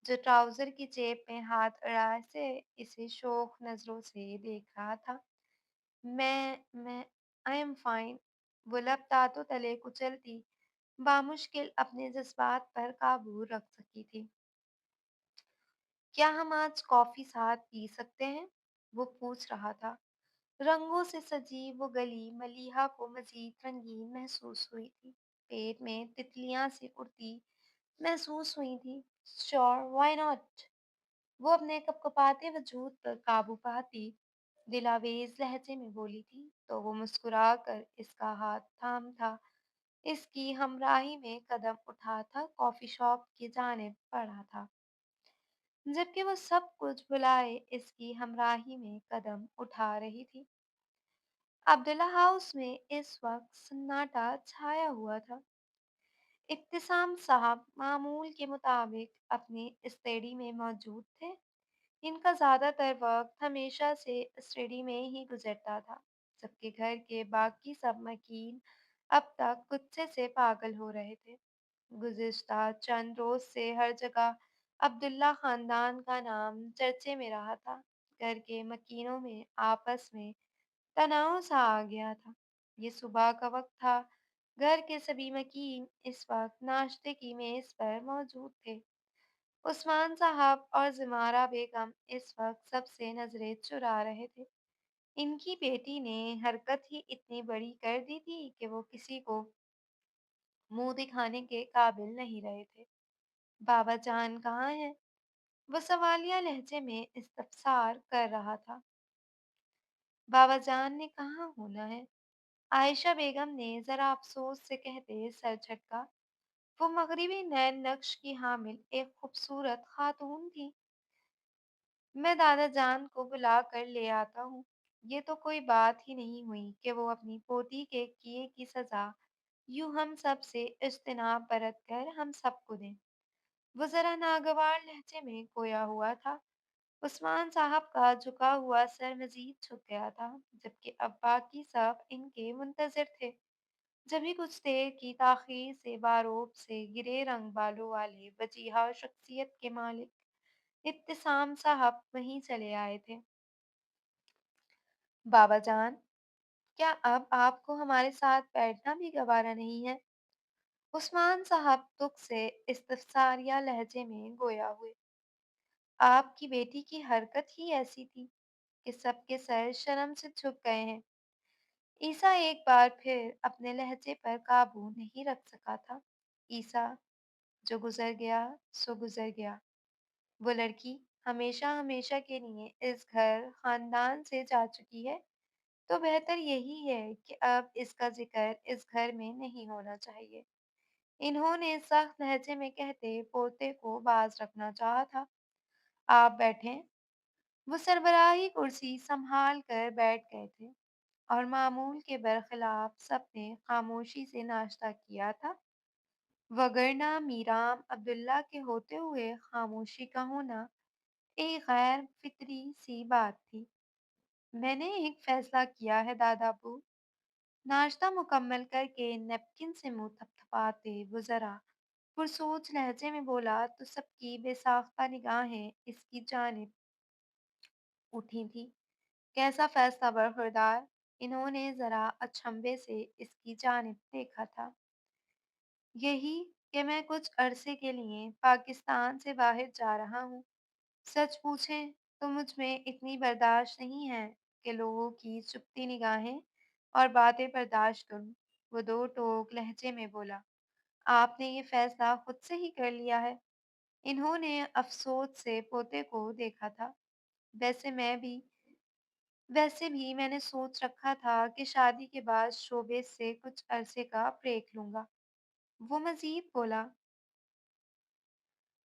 [SPEAKER 1] جو ٹراؤزر کی جیب میں ہاتھ اڑائے سے اسے شوق نظروں سے دیکھ رہا تھا۔ میں آئی ایم فائن، وہ لب دانتوں تلے کچلتی بامشکل اپنے جذبات پر قابو رکھ سکی تھی۔ کیا ہم آج کافی ساتھ پی سکتے ہیں؟ وہ پوچھ رہا تھا۔ رنگوں سے سجی وہ گلی ملیحہ کو مزید رنگین محسوس ہوئی تھی، پیٹ میں تتلیاں سی اڑتی محسوس ہوئی تھی۔ شور وائی ناٹ، وہ اپنے کپکپاتے وجود پر قابو پاتی دلاویز لہجے میں بولی تھی تو وہ مسکرا کر اس کا ہاتھ تھام تھا، اس کی ہمراہی میں قدم اٹھا تھا، کافی شاپ کی جانب بڑھا تھا، جبکہ وہ سب کچھ بلائے اس کی ہمراہی میں قدم اٹھا رہی تھی۔ عبداللہ ہاؤس میں اس وقت سناٹا چھایا ہوا تھا۔ ابتسام صاحب معمول کے مطابق اپنی اسٹڈی میں موجود تھے۔ ان کا زیادہ تر وقت ہمیشہ سے اسٹڈی میں ہی گزرتا تھا، جبکہ گھر کے باقی سب مکین اب تک غصے سے پاگل ہو رہے تھے۔ گزشتہ چند روز سے ہر جگہ عبداللہ خاندان کا نام چرچے میں رہا تھا۔ گھر کے مکینوں میں آپس میں تناؤ سا آ گیا تھا۔ یہ صبح کا وقت تھا، گھر کے سبھی مکین اس وقت ناشتے کی میز پر موجود تھے۔ عثمان صاحب اور زمارہ بیگم اس وقت سب سے نظریں چرا رہے تھے۔ ان کی بیٹی نے حرکت ہی اتنی بڑی کر دی تھی کہ وہ کسی کو منہ دکھانے کے قابل نہیں رہے تھے۔ بابا جان کہاں ہیں؟ وہ سوالیہ لہجے میں استفسار کر رہا تھا۔ بابا جان نے کہاں ہونا ہے؟ عائشہ بیگم نے ذرا افسوس سے کہتے سر جھٹکا۔ وہ مغربی نین نقش کی حامل ایک خوبصورت خاتون تھی۔ میں دادا جان کو بلا کر لے آتا ہوں۔ یہ تو کوئی بات ہی نہیں ہوئی کہ وہ اپنی پوتی کے کیے کی سزا یوں ہم سب سے اجتناب برت کر ہم سب کو دیں۔ وہ ذرا ناگوار لہجے میں کویا ہوا تھا۔ عثمان صاحب کا جھکا ہوا سر مزید جھک گیا تھا، جبکہ اب باقی سب ان کے منتظر تھے۔ جبھی کچھ دیر کی تاخیر سے باروب سے گرے رنگ بالوں والے وجیہہ شخصیت کے مالک ابتسام صاحب وہیں چلے آئے تھے۔ بابا جان، کیا اب آپ کو ہمارے ساتھ بیٹھنا بھی گوارا نہیں ہے؟ عثمان صاحب دکھ سے استفساریہ لہجے میں گویا ہوئے۔ آپ کی بیٹی کی حرکت ہی ایسی تھی کہ سب کے سر شرم سے جھک گئے ہیں۔ عیسیٰ ایک بار پھر اپنے لہجے پر قابو نہیں رکھ سکا تھا۔ عیسیٰ، جو گزر گیا سو گزر گیا۔ وہ لڑکی ہمیشہ ہمیشہ کے لیے اس گھر خاندان سے جا چکی ہے، تو بہتر یہی ہے کہ اب اس کا ذکر اس گھر میں نہیں ہونا چاہیے۔ انہوں نے سخت لہجے میں کہتے پوتے کو باز رکھنا چاہا تھا۔ آپ بیٹھیں۔ وہ سربراہی کرسی سنبھال کر بیٹھ گئے تھے اور معمول کے برخلاف سب نے خاموشی سے ناشتہ کیا تھا، وگرنہ میرام عبداللہ کے ہوتے ہوئے خاموشی کا ہونا ایک غیر فطری سی بات تھی۔ میں نے ایک فیصلہ کیا ہے دادا ابو، ناشتہ مکمل کر کے نیپکن سے منہ تھپتھپاتے وہ ذرا پرسوچ لہجے میں بولا تو سب کی بے ساختہ نگاہیں اس کی جانب اٹھی تھی۔ کیسا فیصلہ برخوردار؟ انہوں نے ذرا اچنبھے سے اس کی جانب دیکھا تھا۔ یہی کہ میں کچھ عرصے کے لیے پاکستان سے باہر جا رہا ہوں۔ سچ پوچھیں تو مجھ میں اتنی برداشت نہیں ہے کہ لوگوں کی چپتی نگاہیں اور باتیں برداشت کروں۔ وہ دو ٹوک لہجے میں بولا۔ آپ نے یہ فیصلہ خود سے ہی کر لیا ہے؟ انہوں نے افسوس سے پوتے کو دیکھا تھا۔ ویسے بھی میں نے سوچ رکھا تھا کہ شادی کے بعد شعبے سے کچھ عرصے کا بریک لوں گا۔ وہ مزید بولا۔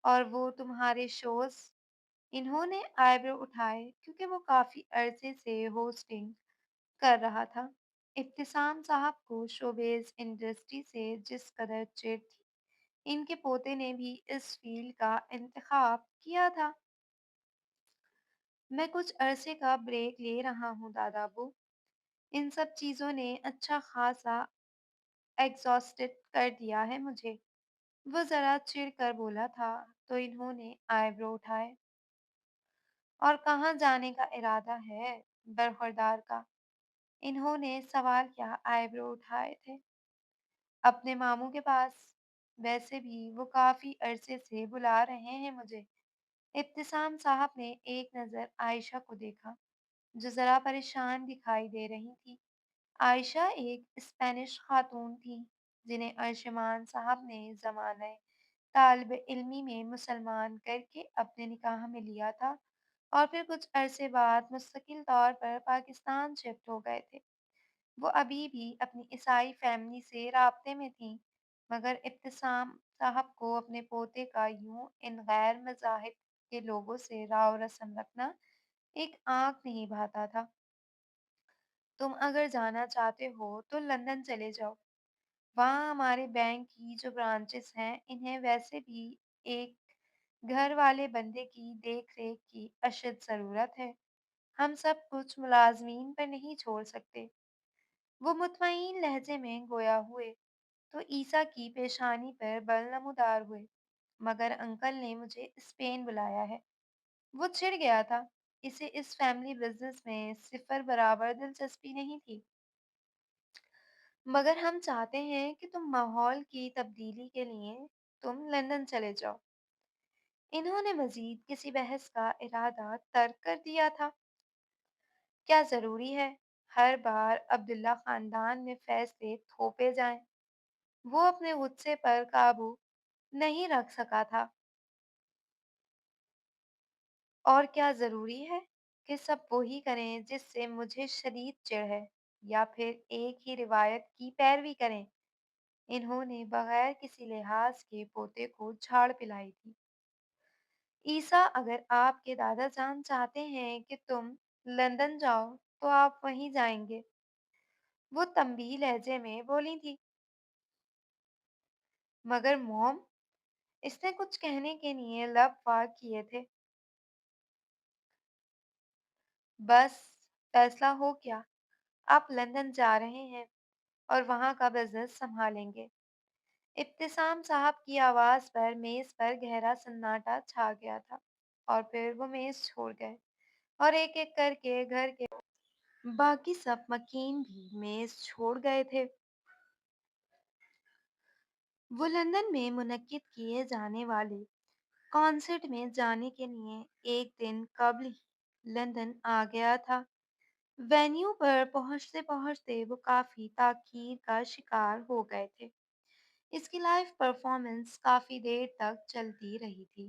[SPEAKER 1] اور وہ تمہارے شوز؟ انہوں نے آئیبرو اٹھائے کیونکہ وہ کافی عرصے سے ہوسٹنگ کر رہا تھا۔ ابتسام صاحب کو شوبیز انڈسٹری سے جس قدر چڑ تھی، ان کے پوتے نے بھی اس فیلڈ کا انتخاب کیا تھا۔ میں کچھ عرصے کا بریک لے رہا ہوں دادا ابو، ان سب چیزوں نے اچھا خاصا ایگزاسٹڈ کر دیا ہے مجھے۔ وہ ذرا چڑ کر بولا تھا تو انہوں نے آئی برو اٹھائے۔ اور کہاں جانے کا ارادہ ہے برخوردار کا؟ انہوں نے سوال کیا۔ آئی برو اٹھائے تھے اپنے ماموں کے پاس، ویسے بھی وہ کافی عرصے سے بلا رہے ہیں مجھے۔ ابتسام صاحب نے ایک نظر عائشہ کو دیکھا جو ذرا پریشان دکھائی دے رہی تھی۔ عائشہ ایک اسپینش خاتون تھی جنہیں ارشمان صاحب نے زمانہ طالب علمی میں مسلمان کر کے اپنے نکاح میں لیا تھا اور پھر کچھ عرصے بعد مستقل طور پر پاکستان شفٹ ہو گئے تھے۔ وہ ابھی بھی اپنی عیسائی فیملی سے رابطے میں تھیں، مگر ابتسام صاحب کو اپنے پوتے کا یوں ان غیر مذاہب کے لوگوں سے راو رسم رکھنا ایک آنکھ نہیں بھاتا تھا۔ تم اگر جانا چاہتے ہو تو لندن چلے جاؤ، وہاں ہمارے بینک کی جو برانچز ہیں انہیں ویسے بھی ایک گھر والے بندے کی دیکھ ریکھ کی اشد ضرورت ہے، ہم سب کچھ ملازمین پر نہیں چھوڑ سکتے۔ وہ مطمئن لہجے میں گویا ہوئے تو عیسیٰ کی پیشانی پر بل نمودار ہوئے۔ مگر انکل نے مجھے اسپین بلایا ہے۔ وہ چڑ گیا تھا، اسے اس فیملی بزنس میں صفر برابر دلچسپی نہیں تھی، مگر ہم چاہتے ہیں کہ تم ماحول کی تبدیلی کے لیے تم لندن چلے جاؤ۔ انہوں نے مزید کسی بحث کا ارادہ ترک کر دیا تھا۔ کیا ضروری ہے ہر بار عبداللہ خاندان میں فیصلے تھوپے جائیں؟ وہ اپنے غصے پر قابو نہیں رکھ سکا تھا۔ اور کیا ضروری ہے کہ سب وہی کریں جس سے مجھے شدید چڑ ہے، یا پھر ایک ہی روایت کی پیروی کریں؟ انہوں نے بغیر کسی لحاظ کے پوتے کو جھاڑ پلائی تھی۔ عیسیٰ، اگر آپ کے دادا جان چاہتے ہیں کہ تم لندن جاؤ تو آپ وہیں جائیں گے، وہ تنبیہ لہجے میں بولی تھی۔ مگر موم، اس نے کچھ کہنے کے لیے لب پاک کیے تھے۔ بس، فیصلہ ہو گیا، آپ لندن جا رہے ہیں اور وہاں کا بزنس سنبھالیں گے۔ ابتسام صاحب کی آواز پر میز پر گہرا سناٹا چھا گیا تھا، اور پھر وہ میز چھوڑ گئے اور ایک ایک کر کے گھر کے باقی سب مکین بھی میز چھوڑ گئے تھے۔ وہ لندن میں منعقد کیے جانے والے کانسرٹ میں جانے کے لیے ایک دن قبل ہی لندن آ گیا تھا۔ وینیو پر پہنچتے پہنچتے وہ کافی تاخیر کا شکار ہو گئے تھے۔ اس کی لائیو پرفارمنس کافی دیر تک چلتی رہی تھی۔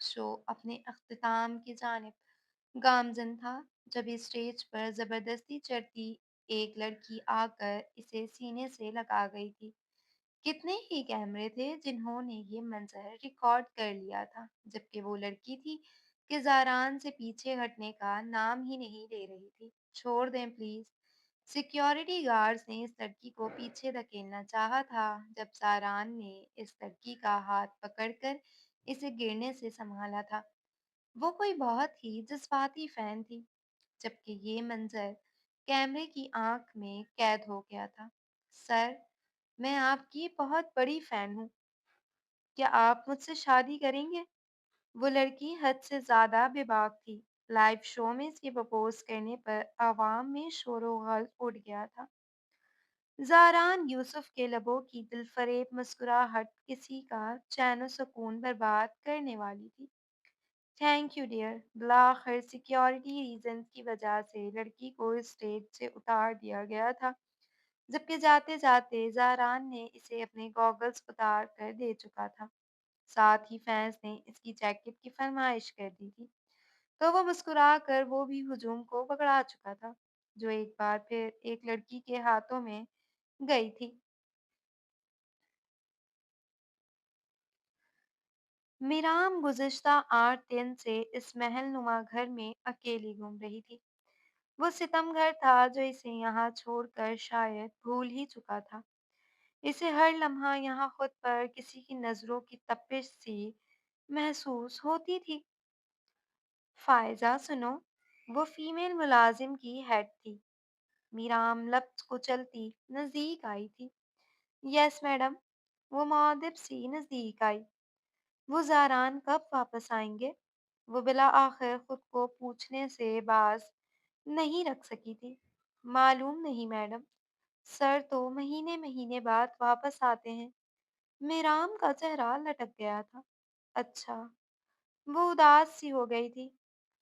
[SPEAKER 1] شو اپنے اختتام کی جانب گامزن تھا جب اسٹیج پر زبردستی چڑھتی ایک لڑکی آ کر اسے سینے سے لگا گئی تھی۔ کتنے ہی کیمرے تھے جنہوں نے یہ منظر ریکارڈ کر لیا تھا، جبکہ وہ لڑکی تھی کہ زاران سے پیچھے ہٹنے کا نام ہی نہیں لے رہی تھی۔ چھوڑ دیں پلیز۔ سیکیورٹی گارڈز نے اس لڑکی کو پیچھے دھکیلنا چاہا تھا جب زاران نے اس لڑکی کا ہاتھ پکڑ کر اسے گرنے سے سنبھالا تھا۔ وہ کوئی بہت ہی جذباتی فین تھی، جبکہ یہ منظر کیمرے کی آنکھ میں قید ہو گیا تھا۔ سر، میں آپ کی بہت بڑی فین ہوں، کیا آپ مجھ سے شادی کریں گے؟ وہ لڑکی حد سے زیادہ بے باک تھی۔ لائیو شو میں اس کے پرپوز کرنے پر عوام میں شور و غل اٹھ گیا تھا۔ زاران یوسف کے لبوں کی دلفریب مسکراہٹ کسی کا چین و سکون برباد کرنے والی تھی۔ Thank you dear. بالآخر سیکیورٹی ریزنز کی وجہ سے لڑکی کو اسٹیج سے اتار دیا گیا تھا، جبکہ جاتے جاتے زاران نے اسے اپنے گوگلز اتار کر دے چکا تھا۔ ساتھ ہی فینس نے اس کی جیکٹ کی فرمائش کر دی تھی، تو وہ مسکرا کر وہ بھی ہجوم کو پکڑا چکا تھا جو ایک بار پھر ایک لڑکی کے ہاتھوں میں گئی تھی۔ میرام گزشتہ 8 دن سے اس محل نما گھر میں اکیلی گھوم رہی تھی۔ وہ ستم گھر تھا جو اسے یہاں چھوڑ کر شاید بھول ہی چکا تھا۔ اسے ہر لمحہ یہاں خود پر کسی کی نظروں کی تپش سی محسوس ہوتی تھی۔ فائزہ، سنو، وہ فیمیل ملازم کی ہیڈ تھی۔ मीराम लफ्ज को चलती नजदीक आई थी। Yes madam. वो मुअद्दिब सी नजदीक आई। वो ज़ारान कब वापस आएंगे? वो बिला आखिर खुद को पूछने से बाज नहीं रख सकी थी। मालूम नहीं मैडम। सर तो महीने महीने बाद वापस आते हैं। मेराम का चेहरा लटक गया था। अच्छा। वो उदास सी हो गई थी।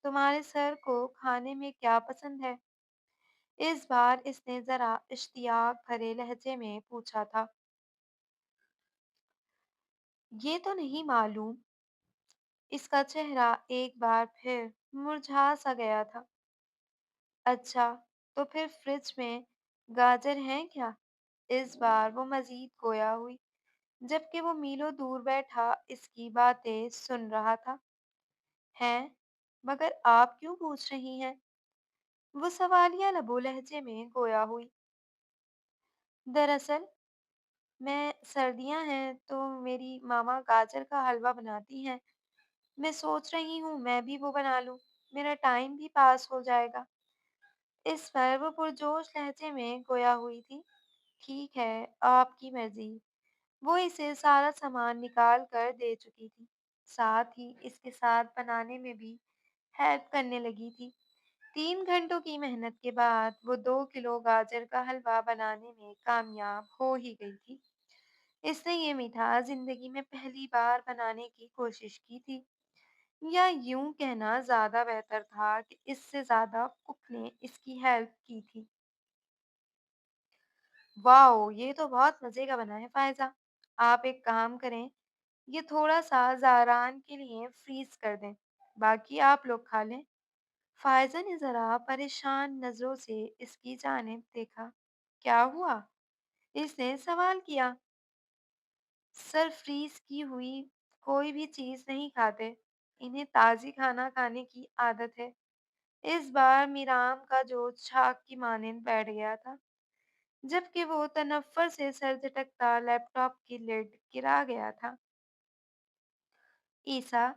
[SPEAKER 1] तुम्हारे सर को खाने में क्या पसंद है? इस बार इसने जरा इश्तियाक भरे लहजे में पूछा था। ये तो नहीं मालूम। इसका चेहरा एक बार फिर मुरझा सा गया था। अच्छा, तो फिर फ्रिज में गाजर हैं क्या? इस बार वो मजीद गोया हुई, जबकि वो मीलों दूर बैठा इसकी बातें सुन रहा था। हैं? मगर आप क्यों पूछ रही हैं? वो सवालिया लबो लहजे में गोया हुई। दरअसल मैं सर्दियां हैं तो मेरी मामा गाजर का हलवा बनाती हैं। मैं सोच रही हूँ मैं भी वो बना लूँ। मेरा टाइम भी पास हो जाएगा। इस पर वो पुरजोश लहजे में गोया हुई थी। ठीक है, आपकी मर्जी। वो इसे सारा सामान निकाल कर दे चुकी थी। साथ ही इसके साथ बनाने में भी हेल्प करने लगी थी। 3 घंटों की मेहनत के बाद वो 2 किलो गाजर का हलवा बनाने में कामयाब हो ही गई थी। इसने ये मीठा जिंदगी में पहली बार बनाने की कोशिश की थी, या यूं कहना ज्यादा बेहतर था कि इससे ज्यादा कुक ने इसकी हेल्प की थी। वाओ, ये तो बहुत मजे का बना है फायजा। आप एक काम करें, ये थोड़ा सा ज़ारान के लिए फ्रीज कर दें, बाकी आप लोग खा लें। फायजा ने जरा परेशान नजरों से इसकी जानिब देखा। क्या हुआ? इसने सवाल किया। सर फ्रीज की हुई कोई भी चीज नहीं खाते। इन्हें ताजी खाना खाने की आदत है। इस बार मीराम का जोश छाक की मानिंद बैठ गया था, जबकि वो तनफ्फर से सर झटकता लैपटॉप की लिड गिरा गया था। ईसा,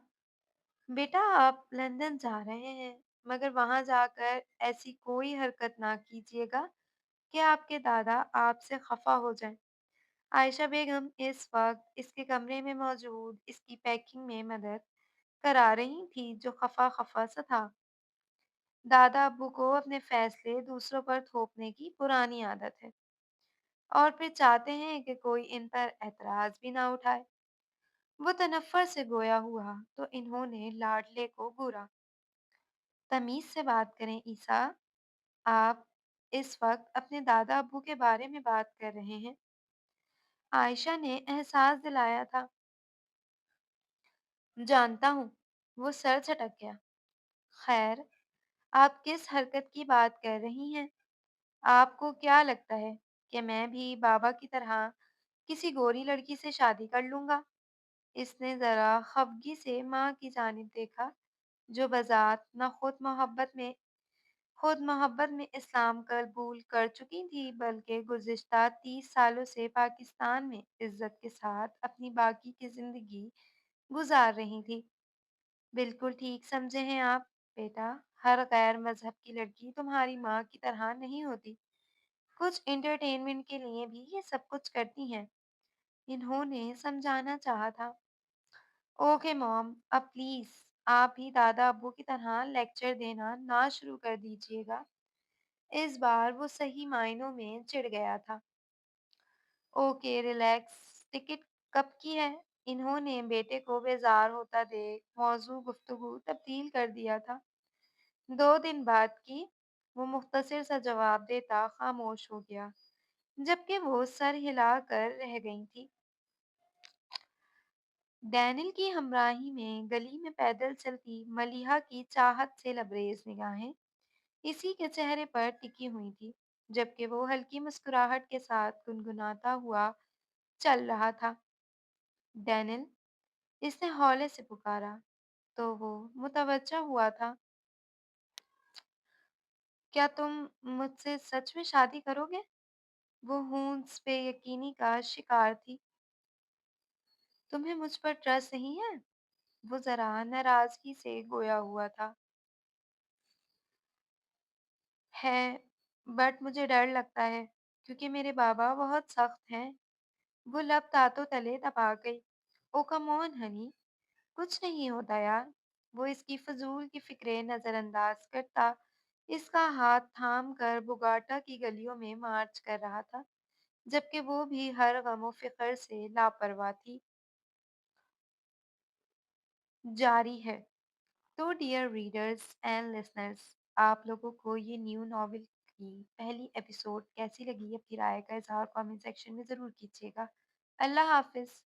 [SPEAKER 1] बेटा आप लंदन जा रहे हैं, मगर वहां जाकर ऐसी कोई हरकत ना कीजिएगा कि आपके दादा आपसे खफा हो जाएं। आयशा बेगम इस वक्त इसके कमरे में मौजूद इसकी पैकिंग में मदद करा रही थी, जो खफा खफा सा था। दादा अब्बू को अपने फैसले दूसरों पर थोपने की पुरानी आदत है, और फिर चाहते हैं कि कोई इन पर एतराज भी ना उठाए। वो तनफ्फर से गोया हुआ तो इन्होंने लाडले को घूरा। तमीज से बात करें ईसा। आप इस वक्त अपने दादा अब्बू के बारे में बात कर रहे हैं। आयशा ने एहसास दिलाया था। जानता हूँ। वो सर झटक गया। खैर, आप किस हरकत की बात कर रही हैं? आपको क्या लगता है कि मैं भी बाबा की तरह किसी गोरी लड़की से शादी कर लूंगा? इसने जरा खफगी से माँ की जानिब देखा, जो बजात न खुद मोहब्बत में इस्लाम कबूल कर चुकी थी, बल्कि गुज़िश्ता 30 सालों से पाकिस्तान में इज्जत के साथ अपनी बाकी की जिंदगी गुजार रही थी। बिल्कुल ठीक समझे हैं आप, बेटा। हर गैर मजहब की लड़की तुम्हारी माँ की तरह नहीं होती। कुछ एंटरटेनमेंट के लिए भी ये सब कुछ करती हैं। इन्होंने समझाना चाहा था। ओके मॉम, अब प्लीज आप ही दादा अब्बू की तरह लेक्चर देना ना शुरू कर दीजिएगा। इस बार वो सही मायनों में चिढ़ गया था। Okay relax. टिकट कब की है? इन्होंने बेटे को बेजार होता देख मौजू गुफ्तगू तब्दील कर दिया था। 2 दिन बाद की। वो मुख्तसर सा जवाब देता खामोश हो गया, जबकि वो सर हिलाकर रह गई थी। डैनियल की हमराही में गली में पैदल चलती मलिहा की चाहत से लबरेज निगाहें इसी के चेहरे पर टिकी हुई थी, जबकि वो हल्की मुस्कुराहट के साथ गुनगुनाता हुआ चल रहा था। डैनियल, इसने हौले से पुकारा, तो वो मुतवज्जा हुआ था। क्या तुम मुझसे सच में शादी करोगे? वो हूंस बेयकीनी का शिकार थी। तुम्हें मुझ पर ट्रस्ट नहीं है? वो जरा नाराजगी से गोया हुआ था। है, بٹ مجھے ڈر لگتا ہے کیونکہ میرے بابا بہت سخت ہیں۔ وہ لب دانتوں تلے دبا گئی۔ او کم آن ہنی، کچھ نہیں ہوتا یار۔ وہ اس کی فضول کی فکریں نظر انداز کرتا اس کا ہاتھ تھام کر بوگاٹا کی گلیوں میں مارچ کر رہا تھا، جبکہ وہ بھی ہر غم و فکر سے لاپرواہ تھی۔ جاری ہے۔ تو ڈیئر ریڈرز اینڈ لسنرز، آپ لوگوں کو یہ نیو ناول کی پہلی ایپیسوڈ کیسی لگی؟ اپنی رائے کا اظہار کامنٹ سیکشن میں ضرور کیجیے گا۔ اللہ حافظ۔